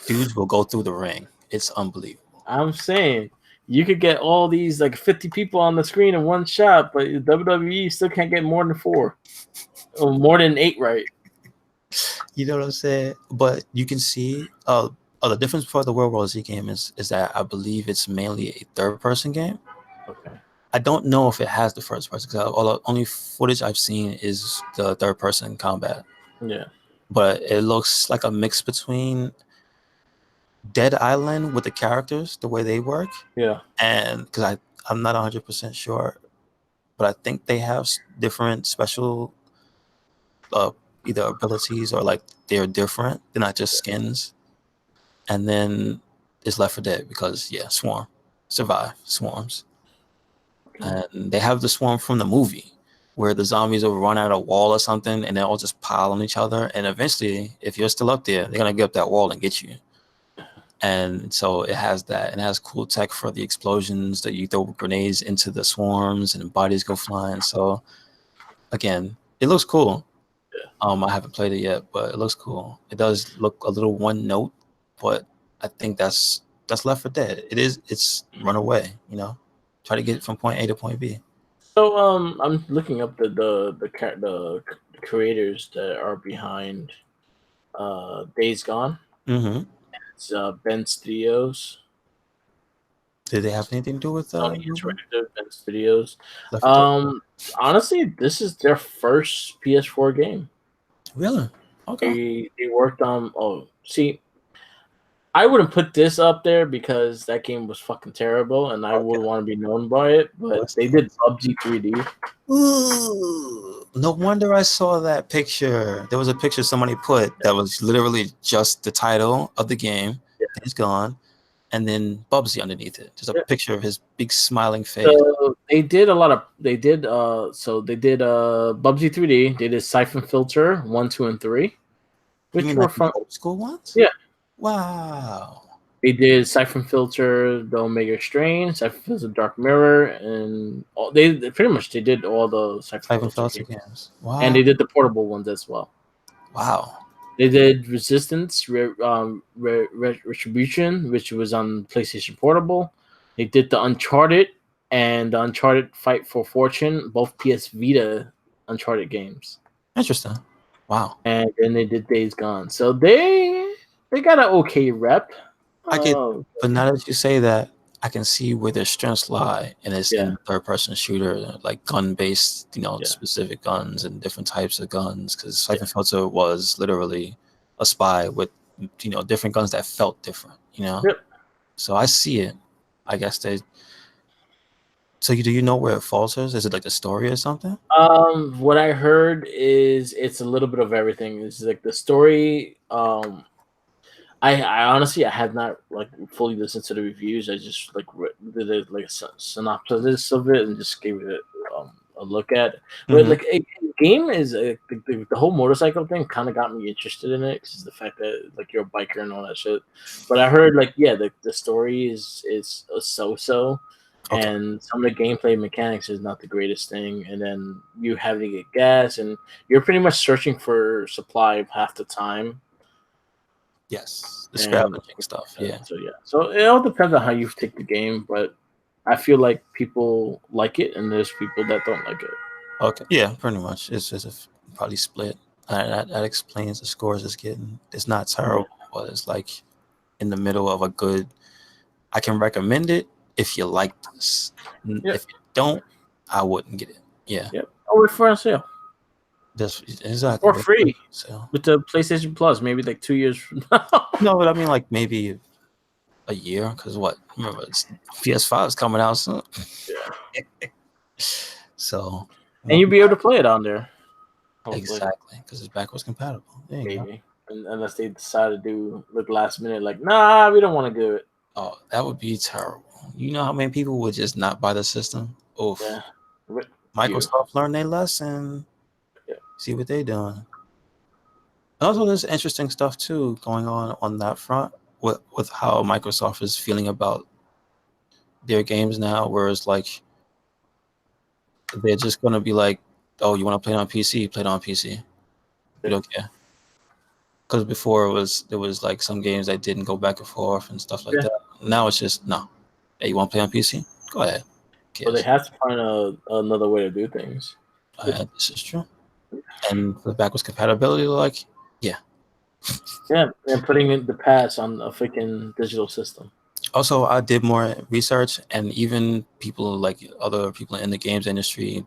Dudes will go through the ring. It's unbelievable. I'm saying. You could get all these like 50 people on the screen in one shot, but WWE still can't get more than 4 or more than 8, right? You know what I'm saying? But you can see the difference for the World War Z game is that I believe it's mainly a third-person game. Okay. I don't know if it has the first person because all the only footage I've seen is the third-person combat. Yeah. But it looks like a mix between Dead Island with the characters, the way they work. Yeah. And because I'm not 100% sure, but I think they have different special either abilities or like they're different. They're not just skins. And then it's Left 4 Dead because swarm, survive, swarms. And they have the swarm from the movie where the zombies will run out a wall or something and they'll all just pile on each other. And eventually, if you're still up there, they're going to get up that wall and get you. And so it has that. It has cool tech for the explosions that you throw grenades into the swarms and bodies go flying. So again, it looks cool. Yeah. I haven't played it yet, but it looks cool. It does look a little one note, but I think that's Left 4 Dead. It's run away, try to get from point A to point B. So I'm looking up the creators that are behind Days Gone. Mm-hmm. It's Ben Studios. Did they have anything to do with Sony Interactive, Ben Studios? Honestly, this is their first PS4 game. Really? Okay. They worked on. I wouldn't put this up there because that game was fucking terrible, and I would want to be known by it. But they did PUBG 3D. Ooh, no wonder I saw that picture. There was a picture somebody put that was literally just the title of the game. Yeah. It's gone. and then Bubsy underneath it. Just a picture of his big smiling face. So they did Bubsy 3D. They did Siphon Filter 1, 2, and 3. Which you mean like the old school ones? Yeah. Wow. They did Siphon Filter, the Omega Strain, Siphon Filter, Dark Mirror, and they did all the Siphon Filter games. Wow. And they did the portable ones as well. Wow. They did Resistance, Retribution, which was on PlayStation Portable. They did the Uncharted and the Uncharted Fight for Fortune, both PS Vita Uncharted games. Interesting. Wow. And then they did Days Gone. So they got an okay rep. I get, but now that you say that, I can see where their strengths lie, and it's in third-person shooter, like gun-based, specific guns and different types of guns. Because Siphon Filter was literally a spy with, different guns that felt different. Yep. So I see it. I guess they. So do you know where it falters? Is it like the story or something? What I heard is it's a little bit of everything. It's like the story. I honestly I have not like fully listened to the reviews. I just did a synopsis of it and just gave it a look at. But like a game is the whole motorcycle thing kind of got me interested in it because the fact that like you're a biker and all that shit. But I heard the story is so. Okay. And some of the gameplay mechanics is not the greatest thing, and then you having to get gas, and you're pretty much searching for supply half the time. Yes, the scavenging stuff. Yeah. So it all depends on how you take the game, but I feel like people like it, and there's people that don't like it. Okay. Yeah, pretty much. It's just probably split. That explains the scores it's getting. It's not terrible, but it's like in the middle of a good. I can recommend it if you like this. Yep. If you don't, I wouldn't get it. Yeah. Yep. Oh, it's for sale. Exactly. Or free. So with the PlayStation Plus, maybe like 2 years from now. No, but I mean like maybe a year, because remember PS5 is coming out soon. Yeah. So and you'll be able to play it on there. Hopefully. Exactly, because it's backwards compatible. Maybe. Unless they decide to do last minute, like, nah, we don't want to do it. Oh, that would be terrible. You know how many people would just not buy the system? Oof. Yeah. Microsoft learned their lesson. Yeah. See what they're doing. Also, there's interesting stuff too going on that front with how Microsoft is feeling about their games now, whereas like they're just gonna be like, oh, you want to play it on PC? Play it on PC. We don't care. Because before there was like some games that didn't go back and forth and stuff like that. Now it's just no. Hey, you want to play on PC? Go ahead. Well, they have to find another way to do things. This is true. And the backwards compatibility, like, yeah. Yeah, and putting in the pass on a freaking digital system. Also, I did more research, and even people like other people in the games industry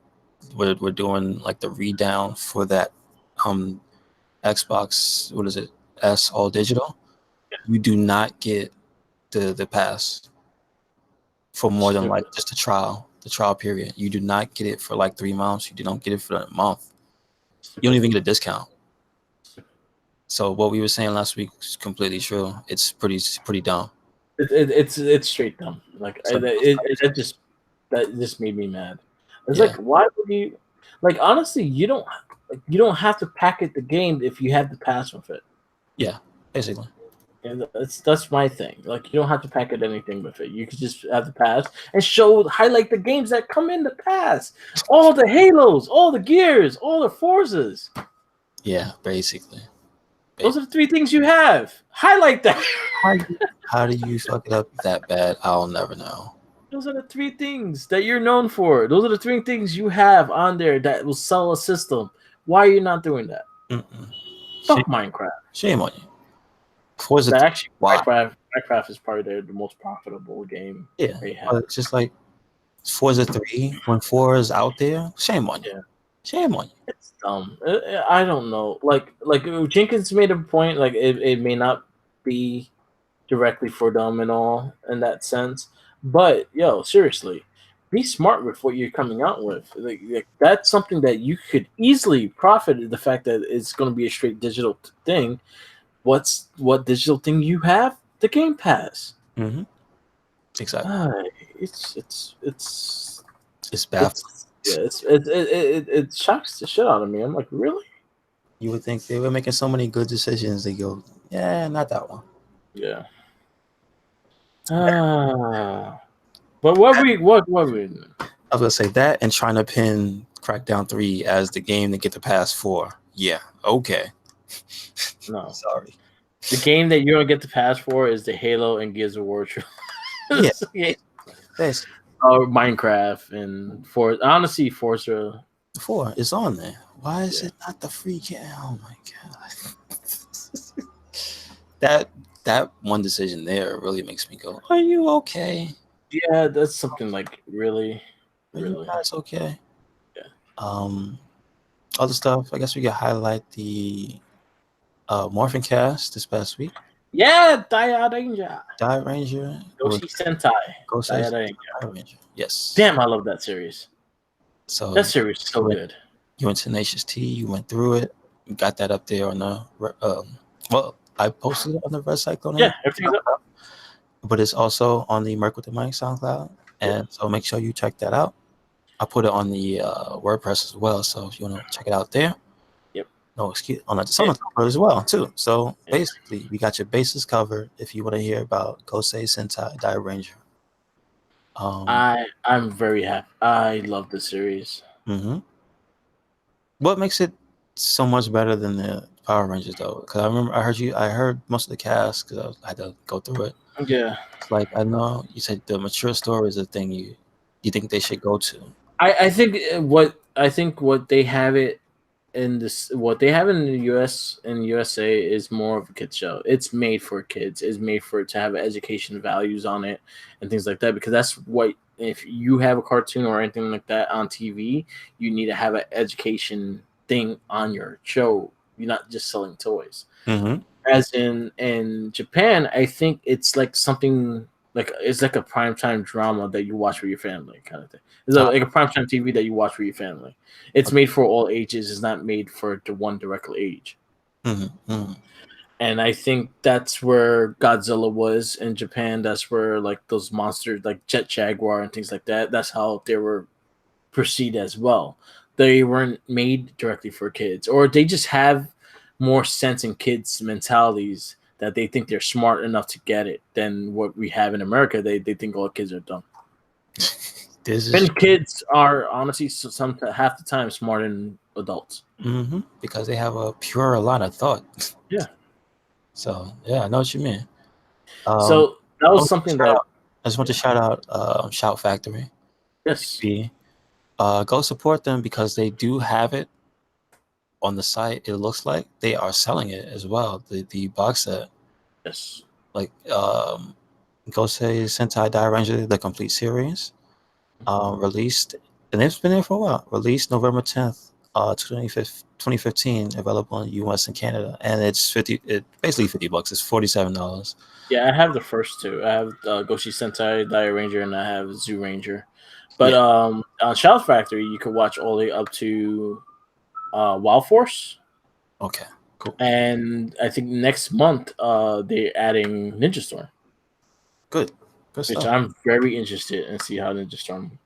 were doing like the read down for that Xbox, what is it, S all digital. Yeah. You do not get the pass for more than like just the trial period. You do not get it for like 3 months. You don't get it for a month. You don't even get a discount. So what we were saying last week is completely true. It's pretty dumb. It's straight dumb. Like that just made me mad. It's like, why would you? Like, honestly, you don't have to packet the game if you have the pass with it. Yeah, basically. And that's my thing. Like, you don't have to packet anything with it. You could just have the pass and highlight the games that come in the pass. All the Halos, all the Gears, all the Forzas. Yeah, basically. Those are the 3 things you have. Highlight that. How do you fuck it up that bad? I'll never know. Those are the 3 things that you're known for. Those are the 3 things you have on there that will sell a system. Why are you not doing that? Fuck Minecraft. Shame on you. Actually, Minecraft is probably the most profitable game. Yeah, it's just like Forza 3 when 4 is out there. Shame on you. Yeah. Shame on you. It's dumb. I don't know. Like Jenkins made a point. Like it may not be directly for them and all in that sense, but seriously, be smart with what you're coming out with. Like that's something that you could easily profit. The fact that it's going to be a straight digital thing. What digital thing you have? The Game Pass. Mm-hmm. Exactly. It's baffling. it shocks the shit out of me. I'm like, really? You would think they were making so many good decisions. They go, yeah, not that one. Yeah. But what we? I was gonna say that and trying to pin Crackdown 3 as the game to get the pass 4. Yeah, okay. No. Sorry. The game that you're gonna get the pass for is the Halo and Gears of War. Yeah. Basically. Or Minecraft and honestly Forza 4 is on there. Why is it not the free game? Oh my god. that one decision there really makes me go, are you okay? Yeah, that's something like really. Are you guys okay? Yeah. Other stuff, I guess we could highlight the Morphin Cast this past week. Yeah, Diet Ranger. Yoshi Sentai. Diet Ranger. Yes. Damn, I love that series. So that series is so good. You went Tenacious T. You went through it. You got that up there on the. Well, I posted it on the RedCycloneInc. Yeah, everything's up. But it's also on the Merc with the Mic SoundCloud, and so make sure you check that out. I put it on the WordPress as well, so if you want to check it out there. Yep. No excuse on the SoundCloud as well too. So basically, we got your bases covered if you want to hear about Gosei Sentai Diet Ranger. I'm very happy. I love the series. Mm-hmm. What makes it so much better than the Power Rangers though? Because I remember I heard most of the cast because I had to go through it. Yeah. It's like, I know you said the mature story is a thing you think they should go to. I think what they have it in this, what they have in the US and USA is more of a kid show. It's made for kids. It's made for it to have education values on it and things like that, because that's what, if you have a cartoon or anything like that on TV, you need to have an education thing on your show. You're not just selling toys. Mm-hmm. As in Japan, I think it's like something like, it's like a primetime drama that you watch with your family kind of thing. It's like a primetime TV that you watch with your family. It's made for all ages. It's not made for the one direct age. Mm-hmm. Mm-hmm. And I think that's where Godzilla was in Japan. That's where like those monsters like Jet Jaguar and things like that. That's how they were perceived as well. They weren't made directly for kids, or they just have more sense in kids' mentalities that they think they're smart enough to get it than what we have in America. They think all kids are dumb. And kids are honestly half the time smarter than adults. Mm-hmm. Because they have a purer line of thought. Yeah. So yeah, I know what you mean. So that was something that I just want to shout out Shout Factory. Yes. Go support them because they do have it on the site. It looks like they are selling it as well. The box set. Yes. Like Gosei Sentai Diet Ranger, the complete series. Released, and it's been there for a while. Released November 10th, 2015. Available in US and Canada, and it's basically $50. It's $47. Yeah, I have the first two. I have Goshi Sentai Diet Ranger, and I have Zoo Ranger. But on Shout Factory, you could watch all the way up to Wild Force. Okay, cool. And I think next month they're adding Ninja Storm. Good which stuff. I'm very interested in see how Ninja Storm.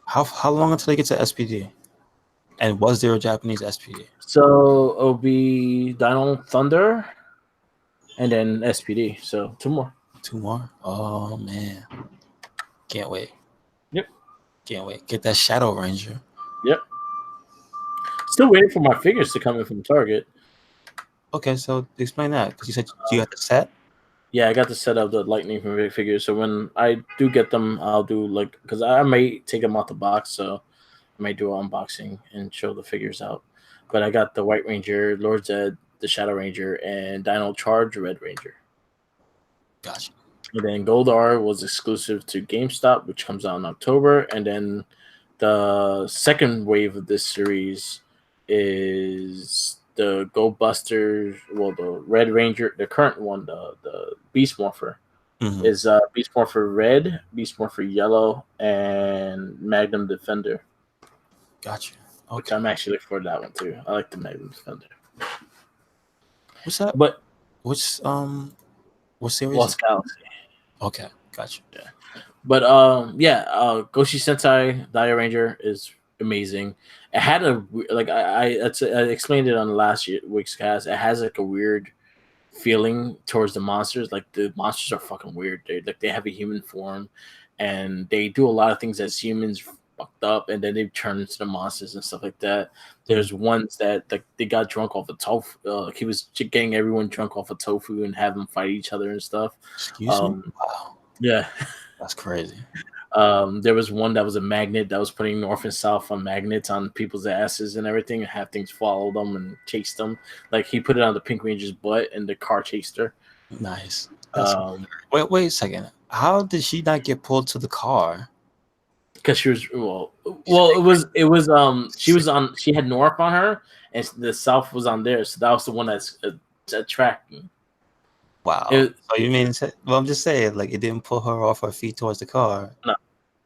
How long until they get to SPD? And was there a Japanese SPD? So it'll be Dino Thunder, and then SPD. So 2 more. 2 more? Oh man, can't wait. Yep. Can't wait. Get that Shadow Ranger. Yep. Still waiting for my figures to come in from Target. Okay, so explain that, because you said you got the set. Yeah, I got the set of the Lightning figures. So when I do get them, I'll do because I may take them out the box, so I may do an unboxing and show the figures out. But I got the White Ranger, Lord Zed, the Shadow Ranger, and Dino Charge Red Ranger. Gotcha. And then Goldar was exclusive to GameStop, which comes out in October. And then the second wave of this series is the Go Busters. Well, the Red Ranger, the current one, the Beast Morpher, is Beast Morpher Red, Beast Morpher Yellow, and Magnum Defender. Gotcha. Okay. Which I'm actually looking for that one too. I like the Magnum Defender. What's that? But what series? Lost Galaxy. Okay. Gotcha. Yeah. But Goshi Sentai Dire Ranger is amazing. It had a like I explained it on last week's cast. It has like a weird feeling towards the monsters. Like the monsters are fucking weird. They have a human form, and they do a lot of things as humans fucked up, and then they turn into the monsters and stuff like that. There's ones that like they got drunk off of tofu. He was getting everyone drunk off of tofu and have them fight each other and stuff. Excuse me? Wow. Yeah. That's crazy. There was one that was a magnet that was putting north and south on magnets on people's asses and everything, and have things follow them and chase them. Like he put it on the Pink Ranger's butt, and the car chased her. Nice. Wait a second. How did she not get pulled to the car? Because she was it was she had north on her, and the south was on there, so that was the one that's attracting. Wow. So you mean? Well, I'm just saying, like, it didn't pull her off her feet towards the car. No,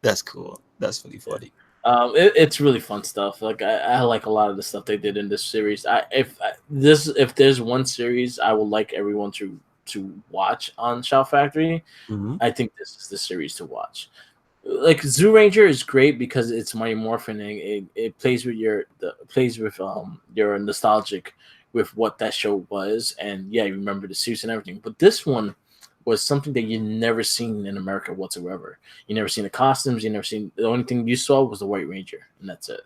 that's cool. That's really funny. It's really fun stuff. Like I like a lot of the stuff they did in this series. If there's one series I would like everyone to watch on Shout Factory, I think this is the series to watch. Like Zoo Ranger is great because it's Mighty Morphin, and it plays with your nostalgic with what that show was, and yeah, you remember the suits and everything. But this one was something that you never seen in America whatsoever. You never seen the costumes. You never seen, the only thing you saw was the White Ranger, and that's it.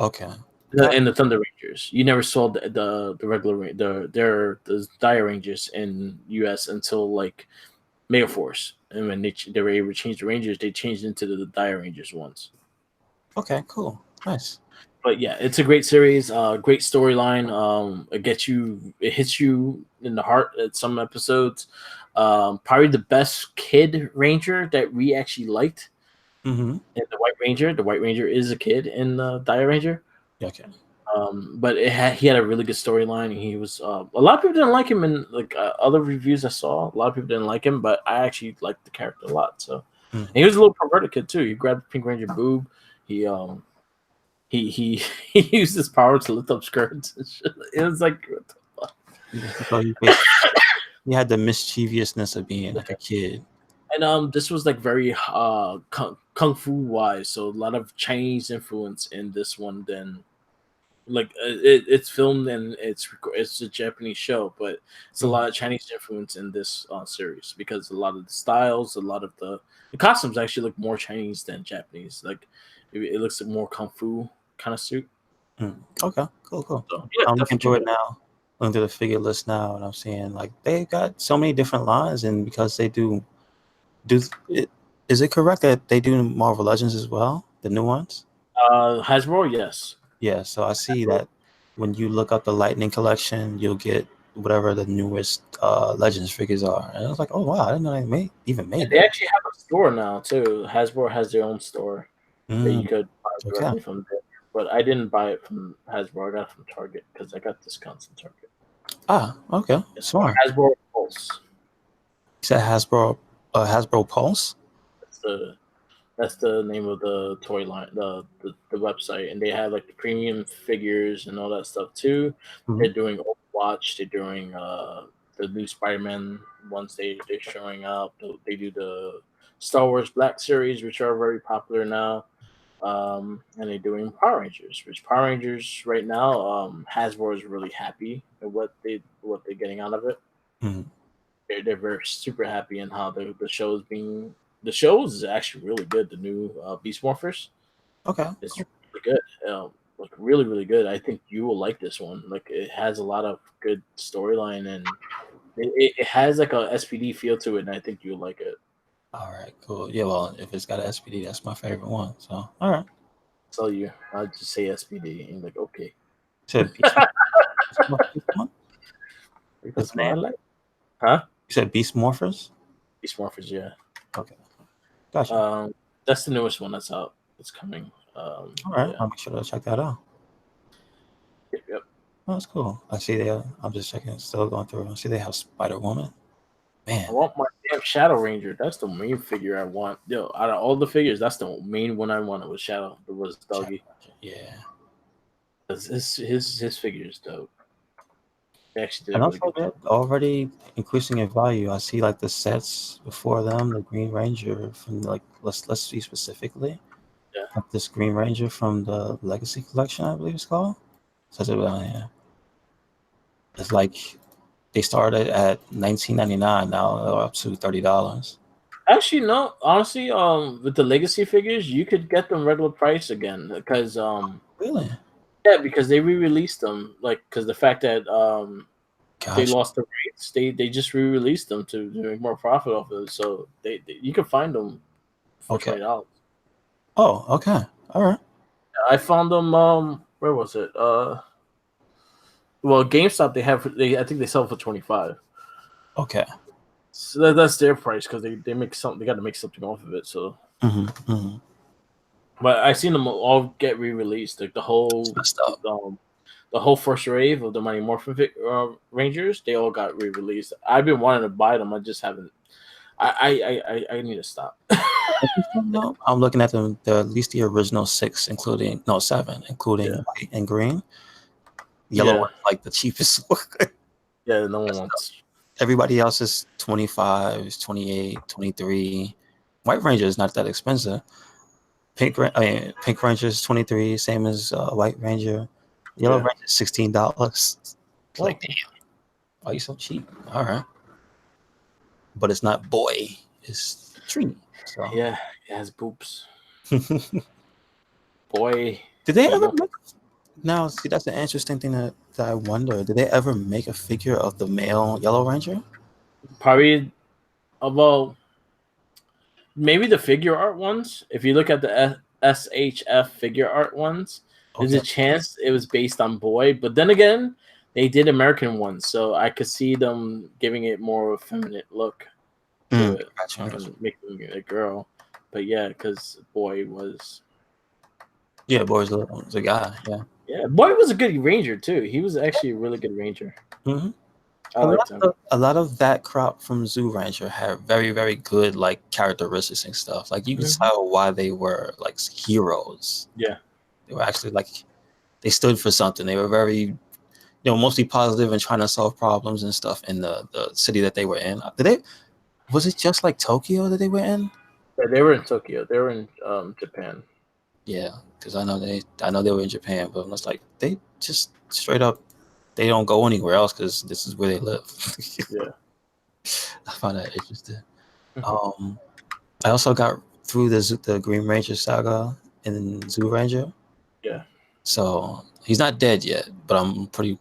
Okay. And the Thunder Rangers. You never saw the regular the Dire Rangers in US until like Mega Force, and when they were able to change the Rangers, they changed into the Dire Rangers once. Okay, cool, nice. But yeah, it's a great series, great storyline. It hits you in the heart at some episodes. Probably the best kid Ranger that we actually liked. And the White Ranger is a kid in the Dire Ranger. Okay. But he had a really good storyline. He was a lot of people didn't like him, and like other reviews I saw, a lot of people didn't like him, but I actually liked the character a lot. So and he was a little perverted kid too. He grabbed the Pink Ranger boob. He used his power to lift up skirts and shit. It was like, what the fuck? He had the mischievousness of being like a kid. And this was like very kung fu wise, so a lot of Chinese influence in this one. Then, like it's filmed and it's a Japanese show, but it's a lot of Chinese influence in this series because a lot of the styles, a lot of the costumes actually look more Chinese than Japanese. Like it looks like more kung fu kind of suit. Okay, cool. So, yeah, I'm looking through it now. Looking through the figure list now, and I'm seeing like they got so many different lines, and because they do it, is it correct that they do Marvel Legends as well, the new ones? Hasbro, yes. Yeah, so I see that when you look up the Lightning collection, you'll get whatever the newest Legends figures are, and I was like, oh wow, I didn't know they made They actually have a store now too. Hasbro has their own store that you could buy directly from there. But I didn't buy it from Hasbro. I got it from Target because I got discounts in Target. Ah, okay. Smart. Hasbro Pulse. You said Hasbro Pulse? That's the name of the toy line, the website, and they have like the premium figures and all that stuff too. They're doing Overwatch. They're doing the new Spider-Man ones. They're showing up. They do the Star Wars Black series, which are very popular now. And they're doing Power Rangers, which Power Rangers right now, Hasbro is really happy at what they're getting out of it. They're very super happy in how the show is being. The show is actually really good. The new Beast Morphers, it's really good. Like really, really good. I think you will like this one. Like it has a lot of good storyline, and it has like a SPD feel to it, and I think you'll like it. All right, cool. Yeah, well, if it's got an SPD, that's my favorite one. So, all right. So I'll just say SPD, and you're like, okay. You said That's what I like. Huh? You said Beast Morphers? Beast Morphers, yeah. Okay. Gotcha. That's the newest one that's out. It's coming. All right. Yeah. I'll make sure to check that out. Yep. Oh, that's cool. I see I'm just checking. Still going through. I see they have Spider-Woman. Man. I want my damn Shadow Ranger. That's the main figure I want. Yo, out of all the figures, that's the main one I wanted was Shadow. It was Doggy. Yeah. His figure is dope. They actually did And a really also, good they're job. already increasing in value. I see like the sets before them, the Green Ranger from like let's see specifically. Yeah. Like this Green Ranger from the Legacy Collection, I believe it's called. Says it on here. It's like they started at $19.99. Now they're up to $30. Actually, no. Honestly, with the legacy figures, you could get them regular price again because Really? yeah, because they re-released them. Like, because the fact that they Gotcha. lost the rights, they just re-released them to make more profit off of it. So they you can find them for Okay. $20. Oh, okay. All right. I found them. Where was it? Well, GameStop they I think they sell for 25. Okay. So that's their price because they make something. They got to make something off of it. So, Mm-hmm. but I seen them all get re-released. Like It's messed up. the whole first wave of the Mighty Morphin Rangers, they all got re-released. I've been wanting to buy them. I just haven't. I need to stop. No, I'm looking at them. The at least the original six, including no seven, including Yeah, white and green. Yellow yeah, one, like the cheapest one. yeah. No one wants. Everybody else is 25, 28, 23. White Ranger is not that expensive. Pink Ranger is 23, same as White Ranger. Yellow Yeah. Ranger is $16. It's Oh, like, damn, why are you so cheap? All right, but it's not boy, it's tree. So, yeah. It has boobs. did Boy, they ever Emo. make? Now, see, that's an interesting thing that I wonder. Did they ever make a figure of the male Yellow Ranger? Probably. Well, maybe the figure art ones. If you look at the SHF figure art ones, there's Okay. a chance it was based on boy. But then again, they did American ones, so I could see them giving it more feminine look to it Gotcha. and making it a girl. But yeah, because boy was Yeah, boy's the guy. Yeah. yeah, boy was a good ranger too. He was actually a really good ranger. hmm I liked him. A lot of that crop from Zoo Rancher had very, very good like characteristics and stuff. Like you could Mhm. tell why they were like heroes. Yeah, They were actually like they stood for something. They were very, mostly positive and trying to solve problems and stuff in the city that they were in. Did they? Was it just like Tokyo that they were in? yeah, they were in Tokyo. They were in Japan. Yeah, because I know they were in Japan, but it's like they just straight up they don't go anywhere else because this is where they live. Yeah. I find that interesting. Mhm. Um, I also got through the Green Ranger saga in Zoo Ranger, Yeah. so he's not dead yet, but I'm pretty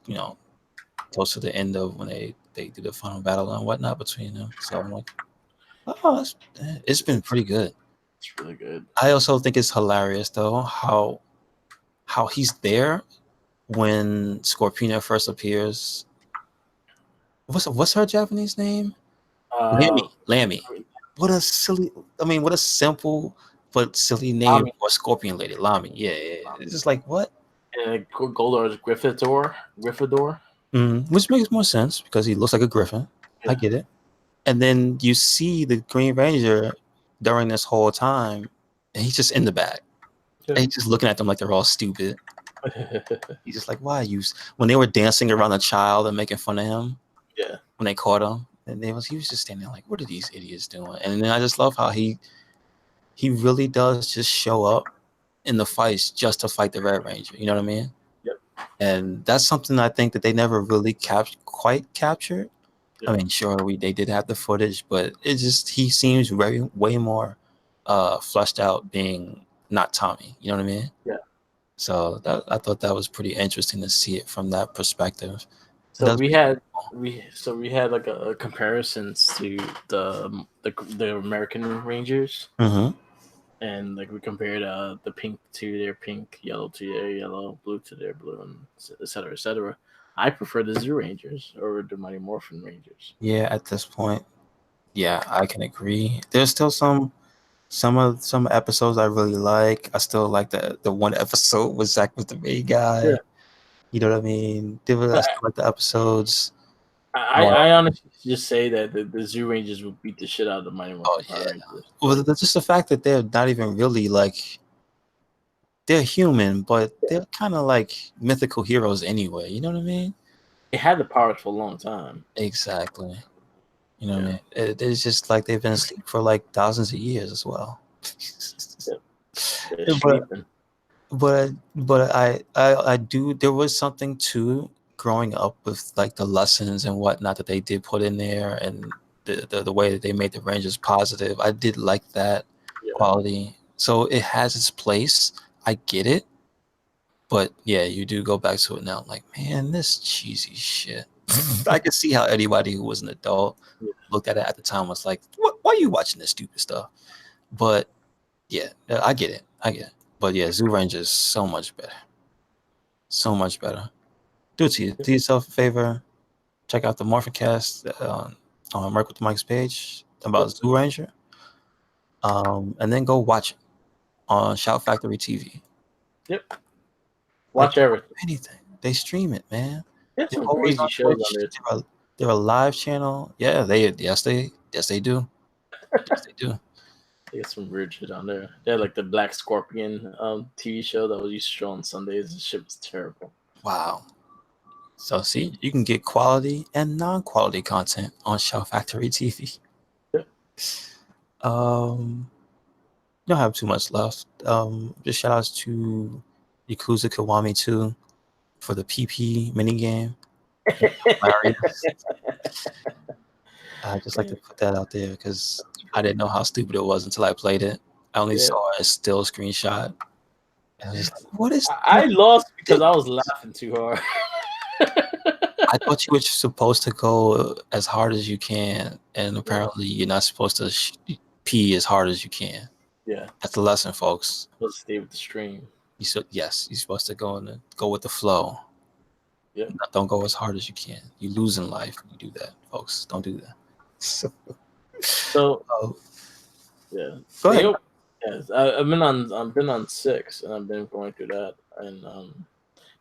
close to the end of when they do the final battle and whatnot between them. So I'm like, oh, it's been pretty good. It's really good. I also think it's hilarious though how he's there when Scorpina first appears. What's her Japanese name? Uh, Lammy. What a silly. I mean, what a simple but silly name Tommy for a Scorpion lady. Lamy. Yeah. It's just like what? and Goldar is Gryffindor. Which makes more sense because he looks like a griffin. I Yeah. get it. And then you see the Green Ranger during this whole time, and he's just in the back. Yeah. And he's just looking at them like they're all stupid. He's just like, why you? When they were dancing around the child and making fun of him, Yeah. when they caught him, and he was just standing there like, what are these idiots doing? And then I just love how he really does just show up in the fights just to fight the Red Ranger. You know what I mean? Yep. And that's something I think that they never really quite captured. I Yeah. mean, sure, they did have the footage, but it just he seems way more fleshed out being not Tommy. You know what I mean? Yeah. So I thought that was pretty interesting to see it from that perspective. It So does. we had like a comparisons to the American Rangers, Mm-hmm. and like we compared the pink to their pink, yellow to their yellow, blue to their blue, and et cetera, et cetera. I prefer the Zoo Rangers over the Mighty Morphin Rangers. Yeah, at this point, yeah, I can agree. There's still some episodes I really like. I still like the one episode with Zach was the main Yeah. guy. You know what I mean? I But still like the episodes. I honestly just say that the Zoo Rangers would beat the shit out of the Mighty Oh Morphin Power yeah. Rangers. Well, just the fact that they're not even really like they're human, but they're kind of like mythical heroes anyway. You know what I mean? It had the powers for a long time. Exactly. You know what I mean? It's just like they've been asleep for like thousands of years as well. They're but sleeping. but I do. There was something too growing up with like the lessons and whatnot that they did put in there, and the way that they made the Rangers positive. I did like that quality. So it has its place. I get it. But yeah, you do go back to it now. Like, man, this cheesy shit. I could see how anybody who was an adult looked at it at the time was like, "What? Why are you watching this stupid stuff?" But yeah, I get it. I get it. But yeah, Zoo Ranger is so much better. So much better. Do yourself a favor. Check out the Morphin Cast on Mark with Mike's page about Zoo Ranger. And then go watch it on Shout Factory TV. Yep. Watch everything. Anything. They stream it, man. There's They're some always crazy on shows Twitch. on there. They're a live channel. Yeah, they do. Yes, they do. They got some weird shit on there. They had like the Black Scorpion TV show that was used to show on Sundays. The shit was terrible. Wow. So see, you can get quality and non-quality content on Shout Factory TV. Yeah. Don't have too much left. Just shout outs to Yakuza Kiwami 2 for the PP minigame. I just like to put that out there because I didn't know how stupid it was until I played it. I only saw a still screenshot. And I was just like, what is I lost because I was laughing too hard. I thought you were supposed to go as hard as you can, and apparently you're not supposed to pee as hard as you can. Yeah, that's the lesson, folks. Let's stay with the stream. You're supposed to go with the flow. Yeah, don't go as hard as you can. You lose in life when you do that, folks. Don't do that. So yeah, go ahead. Yes, I've been on 6, and I've been going through that, and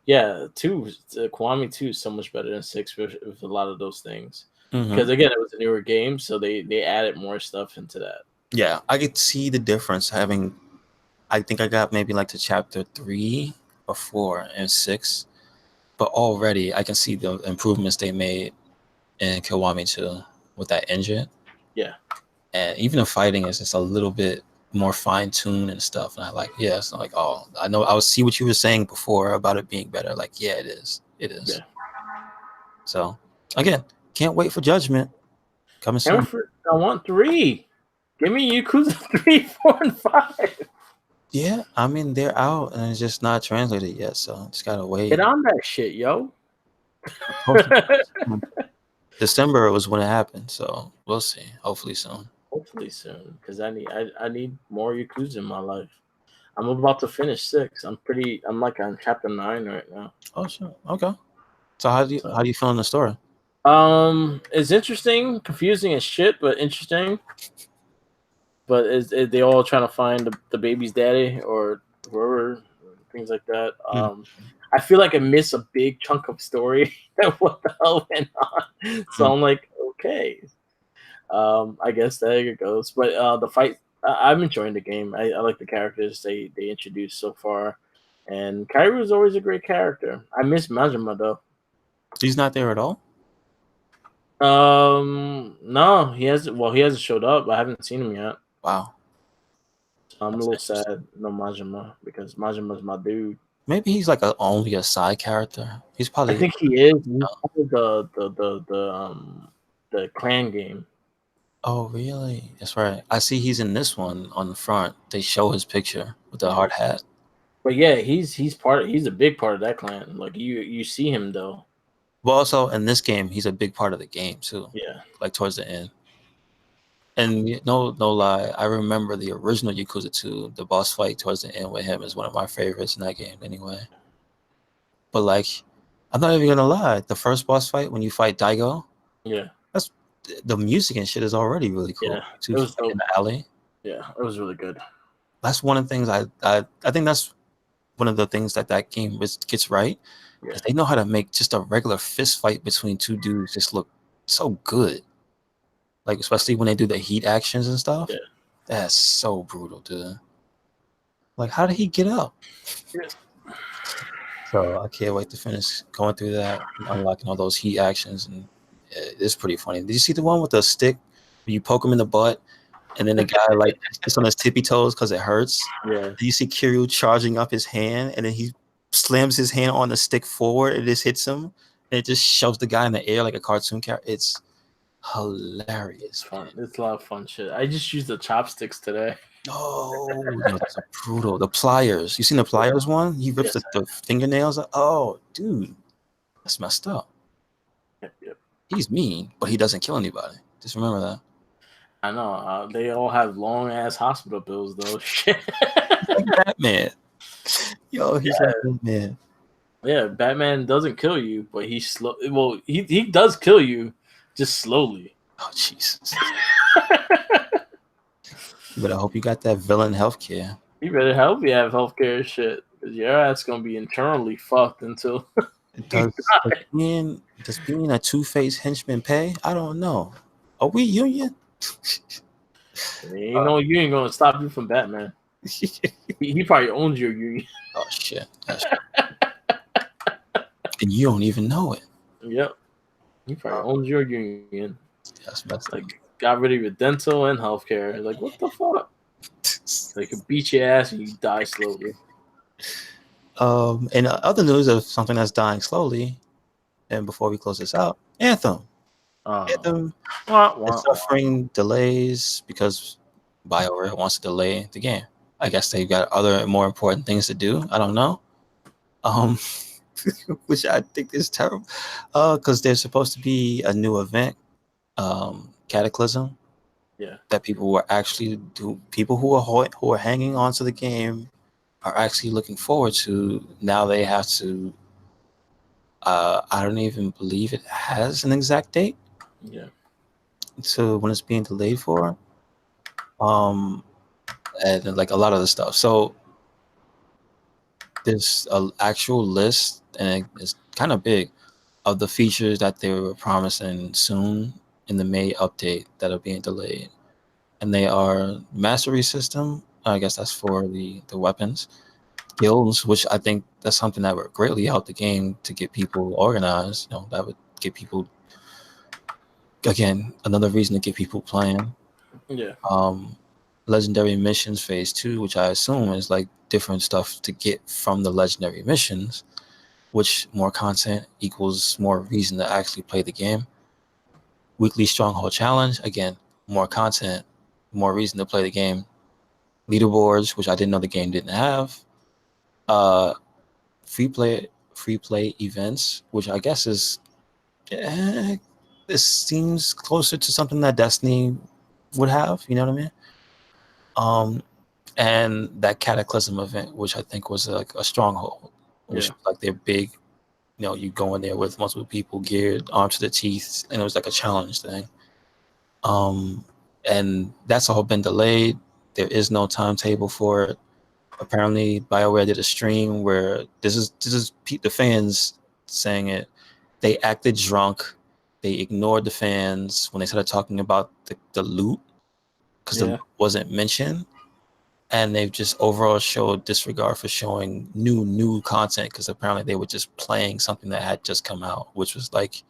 yeah, 2, Kiwami 2 is so much better than 6 with a lot of those things. Because again, it was a newer game, so they added more stuff into that. Yeah, I could see the difference having. I think I got maybe like to chapter 3 or 4 and 6, but already I can see the improvements they made in Kiwami 2 with that engine. Yeah, and even the fighting is just a little bit more fine-tuned and stuff. And I like, yeah, it's not like, oh, I know, I would see what you were saying before about it being better. Like, yeah, it is. Yeah. So again, can't wait for Judgment coming soon. I want 3. Give me Yakuza 3, 4, and 5. Yeah, I mean they're out and it's just not translated yet, so just gotta wait. Get on that shit, yo. December was when it happened, so we'll see. Hopefully soon. Because I need more Yakuza in my life. I'm about to finish 6. I'm like on chapter 9 right now. Oh sure. Okay. So how do you feel in the story? It's interesting, confusing as shit, but interesting. But is they all trying to find the baby's daddy or whoever, things like that. I feel like I missed a big chunk of story. What the hell went on? So I'm like, okay. I guess there it goes. But the fight, I'm enjoying the game. I like the characters they introduced so far, and Kairu is always a great character. I miss Majima though. He's not there at all. No, he hasn't showed up. I haven't seen him yet. Wow. So I'm a little sad, no Majima, because Majima's my dude. Maybe he's like only a side character. He's probably. I think he is. He's the clan game. Oh really? That's right. I see he's in this one on the front. They show his picture with the hard hat. But yeah, he's a big part of that clan. Like you see him though. Well, also in this game, he's a big part of the game too. Yeah. Like towards the end. And no lie, I remember the original Yakuza 2, the boss fight towards the end with him is one of my favorites in that game anyway. But like, I'm not even gonna lie, the first boss fight when you fight Daigo, that's the music and shit is already really cool. Yeah, it was in the alley. Yeah, it was really good. That's one of the things I think that's one of the things that game gets right. Because they know how to make just a regular fist fight between two dudes just look so good. Like, especially when they do the heat actions and stuff. Yeah. That's so brutal, dude. Like, how did he get up? So I can't wait to finish going through that, and unlocking all those heat actions, and it's pretty funny. Did you see the one with the stick? You poke him in the butt, and then the guy like sits on his tippy toes because it hurts. Yeah. You see Kiryu charging up his hand, and then he slams his hand on the stick forward. It just hits him, and it just shoves the guy in the air like a cartoon character. It's hilarious. It's fun. It's a lot of fun shit. I just used the chopsticks today. Oh, yo, that's a brutal. The pliers. You seen the pliers one? He rips the fingernails. Oh, dude, that's messed up. Yep. He's mean, but he doesn't kill anybody. Just remember that. I know. They all have long ass hospital bills though. Shit. Like Batman. Yo, he's like Batman. Yeah, Batman doesn't kill you, but he's slow. Well, he does kill you, just slowly. Oh Jesus. But I hope you got that villain healthcare. You better help you have healthcare shit, because your ass gonna be internally fucked until. Does being a Two-Face henchman pay? I don't know. Are we union? You know, you ain't gonna stop you from Batman. He probably owns your union. Oh shit. And you don't even know it. Yep. He probably owns your union. That's messed up. Like, got rid of your dental and healthcare. Like, what the fuck? They could beat your ass and you die slowly. And other news of something that's dying slowly, and before we close this out, Anthem. Anthem is suffering delays because BioWare wants to delay the game. I guess they've got other more important things to do. I don't know. Which I think is terrible. Because there's supposed to be a new event, Cataclysm. Yeah. That people who are hanging on to the game are actually looking forward to. Now they have to. I don't even believe it has an exact date. Yeah. So when it's being delayed for, and like a lot of the stuff. So there's an actual list, and it's kind of big, of the features that they were promising soon in the May update that are being delayed. And they are mastery system. I guess that's for the weapons. Guilds, which I think that's something that would greatly help the game to get people organized. That would get people, again, another reason to get people playing. Yeah. Legendary missions phase 2, which I assume is like different stuff to get from the legendary missions, which more content equals more reason to actually play the game. Weekly stronghold challenge, again, more content, more reason to play the game. Leaderboards, which I didn't know the game didn't have. Free play events, which I guess is this seems closer to something that Destiny would have, you know what I mean? And that Cataclysm event, which I think was like a stronghold, which was like their big, you go in there with multiple people geared, armed to the teeth, and it was like a challenge thing. And that's all been delayed. There is no timetable for it. Apparently, BioWare did a stream where this is the fans saying it. They acted drunk. They ignored the fans when they started talking about the loot, because the loot wasn't mentioned. And they've just overall showed disregard for showing new content, because apparently they were just playing something that had just come out, which was like,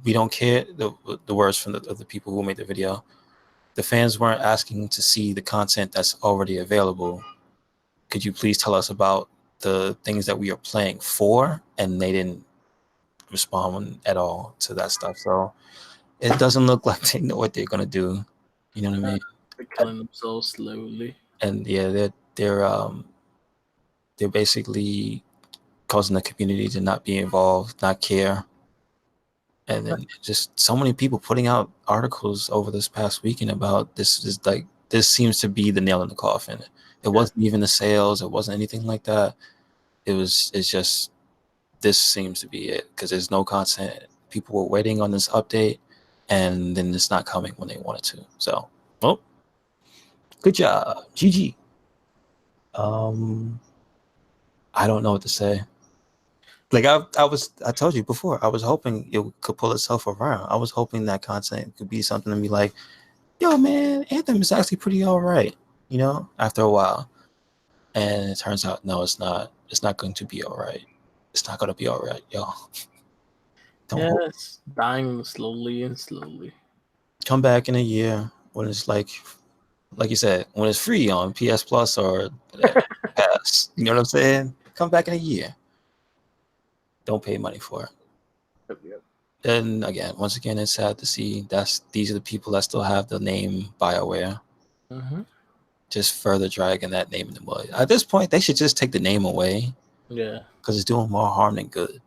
we don't care. The words from the people who made the video. The fans weren't asking to see the content that's already available. Could you please tell us about the things that we are playing for? And they didn't respond at all to that stuff. So it doesn't look like they know what they're gonna do. You know what I mean? They're killing themselves slowly. And yeah, they're basically causing the community to not be involved, not care. And then just so many people putting out articles over this past weekend about this seems to be the nail in the coffin. It wasn't even the sales. It wasn't anything like that. It's just, this seems to be it, because there's no content. People were waiting on this update, and then it's not coming when they wanted to. So, well, good job. GG. I don't know what to say. Like I told you before, I was hoping it could pull itself around. I was hoping that content could be something to be like, yo, man, Anthem is actually pretty all right, after a while. And it turns out, no, it's not. It's not going to be all right. It's not going to be all right, y'all. It's dying slowly and slowly. Come back in a year when it's like you said, when it's free on PS Plus or Pass. You know what I'm saying? Come back in a year. Don't pay money for it. Yep. And again, once again, it's sad to see these are the people that still have the name BioWare. Mm-hmm. Just further dragging that name in the mud. At this point, they should just take the name away. Yeah. Because it's doing more harm than good.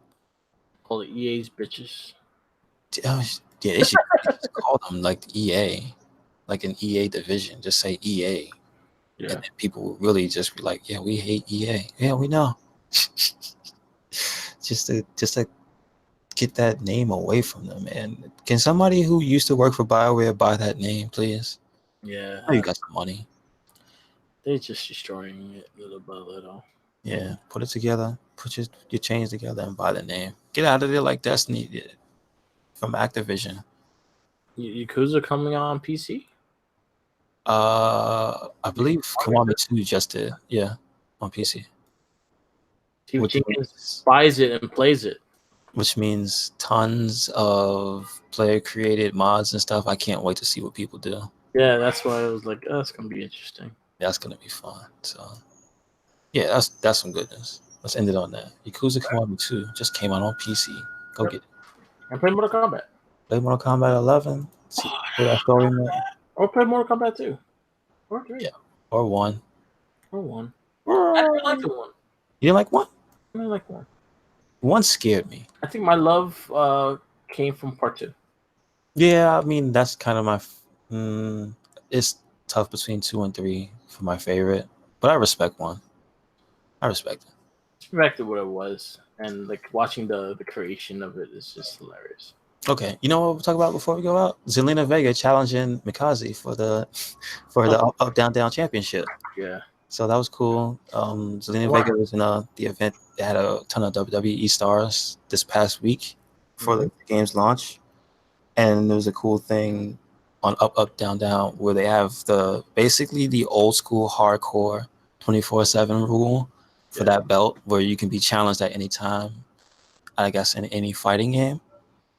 Call it EA's bitches. Yeah, they should call them like EA, like an EA division. Just say EA. Yeah. And then people will really just be like, yeah, we hate EA. Yeah, we know. just to get that name away from them, man. Can somebody who used to work for BioWare buy that name, please? Yeah. Oh, you got some money. They're just destroying it little by little. Yeah, put it together. Put your chains together and buy the name. Get out of there like Destiny did from Activision. Yakuza coming out on PC? I believe Kiwami 2 just did. Yeah, on PC. Which buys it and plays it. Which means tons of player-created mods and stuff. I can't wait to see what people do. Yeah, that's why I was like, oh, that's going to be interesting. That's going to be fun. So, yeah, that's some good news. Let's end it on that. Yakuza Kiwami 2 just came out on PC. Go get it. And play Mortal Kombat. Play Mortal Kombat 11. See that story mode. Or play Mortal Kombat 2. Or 3. Yeah. Or 1. Or 1. I didn't like the 1. You didn't like 1? I didn't like 1. 1 scared me. I think my love came from part 2. Yeah, I mean, that's kind of my... it's tough between 2 and 3 for my favorite. But I respect 1. I respect it. Respected what it was. And like watching the creation of it is just hilarious. Okay, you know what we'll talk about before we go out? Zelina Vega challenging Mikaze for the up down down championship. Yeah. So that was cool. Zelina Vega was in the event. They had a ton of WWE stars this past week for the game's launch, and there was a cool thing on up down down where they have basically the old school hardcore 24/7 rule for that belt, where you can be challenged at any time. I guess in any fighting game.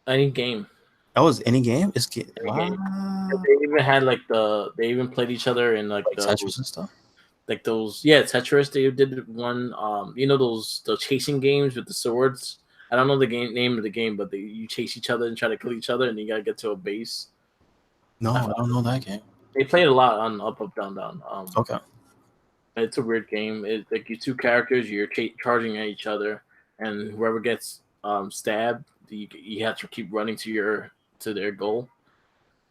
Any game. That was any game? It's game. They even had they even played each other in like Tetris and stuff. Like those, Tetris. They did one. The chasing games with the swords. I don't know the name of the game, but you chase each other and try to kill each other, and you gotta get to a base. No, I don't know that game. They played a lot on up down down. Okay. It's a weird game. It's like you two characters, you're charging at each other, and whoever gets stabbed, you have to keep running to their goal,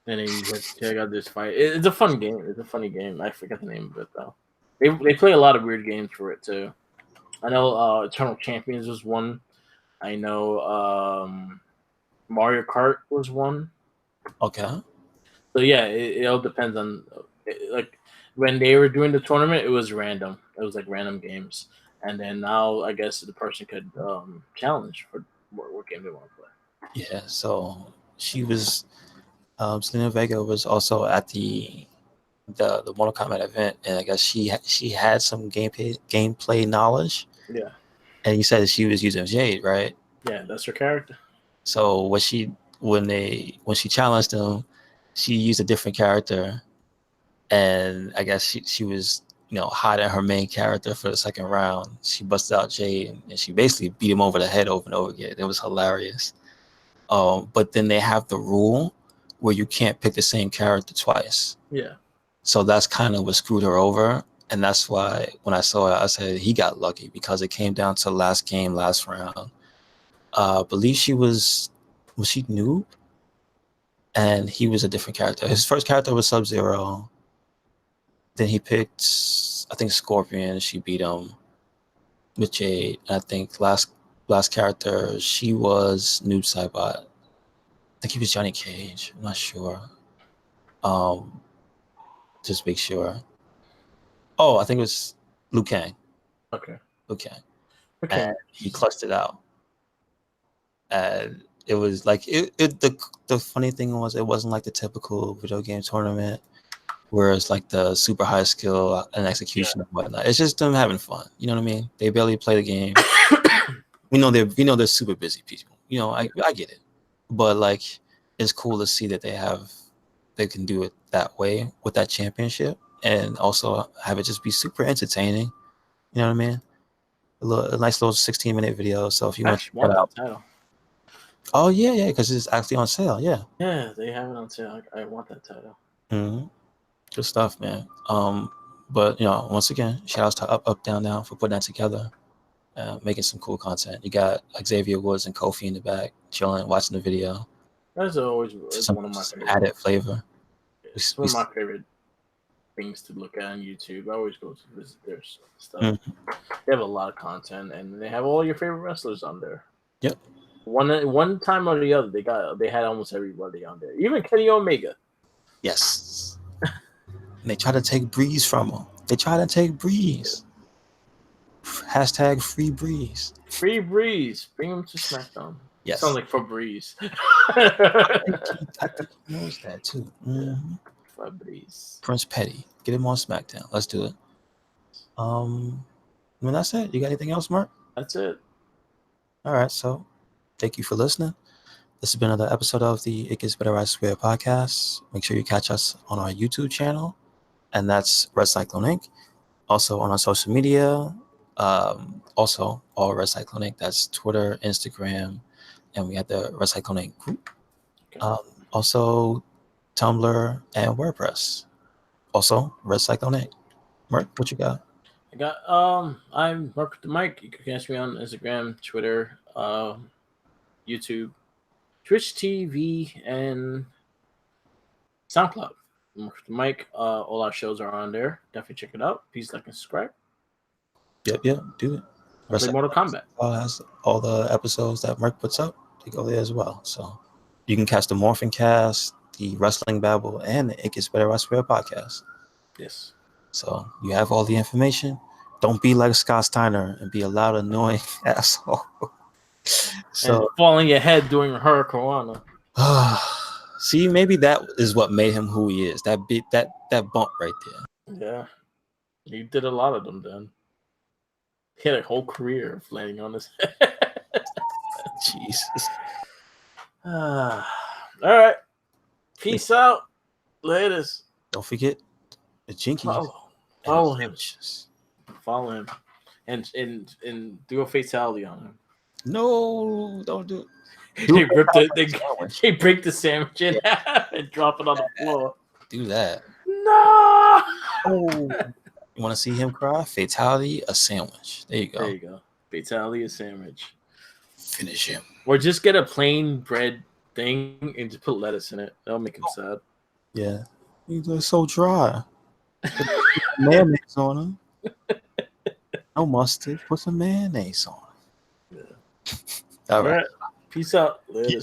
and then you check out this fight. It's a fun game. It's a funny game. I forget the name of it though. They play a lot of weird games for it too. I know Eternal Champions was one. I know Mario Kart was one. Okay. So yeah, it all depends on like when they were doing the tournament, it was random. It was like random games, and then now I guess the person could challenge for what game they want to play. Yeah. So she was. Selena Vega was also at the Mortal Kombat event, and I guess she had some gameplay knowledge. Yeah. And you said she was using Jade, right? Yeah, that's her character. So when she challenged him, she used a different character, and I guess she was hiding her main character for the second round. She busted out Jade, and she basically beat him over the head over and over again. It was hilarious. But then they have the rule where you can't pick the same character twice. Yeah. So that's kind of what screwed her over. And that's why when I saw it, I said he got lucky because it came down to last round. I believe was she Noob? And he was a different character. His first character was Sub-Zero. Then he picked, I think, Scorpion. She beat him with Jade. And I think last character, she was Noob Saibot. I think he was Johnny Cage. I'm not sure. Just make sure. Oh, I think it was Liu Kang. Okay. Liu Kang. Okay. And he clutched it out. And it was like the funny thing was it wasn't like the typical video game tournament Whereas like the super high skill and execution and whatnot, it's just them having fun. You know what I mean? They barely play the game. we know they're super busy people. You know, I get it, but like it's cool to see that they can do it that way with that championship, and also have it just be super entertaining. You know what I mean? A nice little 16-minute video. So if you want to check it out, title. Oh yeah, because it's actually on sale. Yeah. Yeah, they have it on sale. I want that title. Mm-hmm. Good stuff, man. But once again, shout outs to Up Down Down for putting that together, making some cool content. You got Xavier Woods and Kofi in the back, chilling, watching the video. That's always one of my favorite. Added flavor. It's one of my favorite things to look at on YouTube. I always go to visit their stuff. Mm-hmm. They have a lot of content, and they have all your favorite wrestlers on there. Yep. One time or the other, they had almost everybody on there, even Kenny Omega. Yes. And they try to take Breeze from him. They try to take Breeze. Hashtag free Breeze. Free Breeze. Bring him to SmackDown. Yes. Sounds like Febreze. I think he knows that too. Mm-hmm. Febreze. Prince Petty. Get him on SmackDown. Let's do it. That's it. You got anything else, Mark? That's it. All right. So thank you for listening. This has been another episode of the It Gets Better, I Swear podcast. Make sure you catch us on our YouTube channel, and that's RedCycloneInc. Also on our social media, also all RedCycloneInc. That's Twitter, Instagram, and we have the RedCycloneInc group. Okay. Also Tumblr and WordPress. Also RedCycloneInc. Mark, what you got? I got I'm Mark with the Mic. You can catch me on Instagram, Twitter, YouTube, Twitch TV, and SoundCloud. Mark with the Mic. All our shows are on there. Definitely check it out. Please like and subscribe. Yep, do it. Play Mortal Kombat. Has all the episodes that Mark puts up. They go there as well. So you can catch the Morphin Cast, the Wrestling Babble, and the It Gets Better, I Swear podcast. Yes. So you have all the information. Don't be like Scott Steiner and be a loud, annoying asshole. And fall on your head during Hurricane. See, maybe that is what made him who he is. That bump right there. Yeah, he did a lot of them. Then he had a whole career of landing on his head. Jesus. All right. Peace out. Latest. Don't forget the Jinkies. Follow him. Follow him. And do a fatality on him. No, don't do it. They break the sandwich in half and drop it on the floor. Do that. No. Oh. You want to see him cry? Fatality, a sandwich. There you go. There you go. Fatality, a sandwich. Finish him. Or just get a plain bread thing and just put lettuce in it. That'll make him sad. Yeah. He's so dry. Put mayonnaise on him. No mustard. Put some mayonnaise on him. Yeah. All right. Peace out. Later.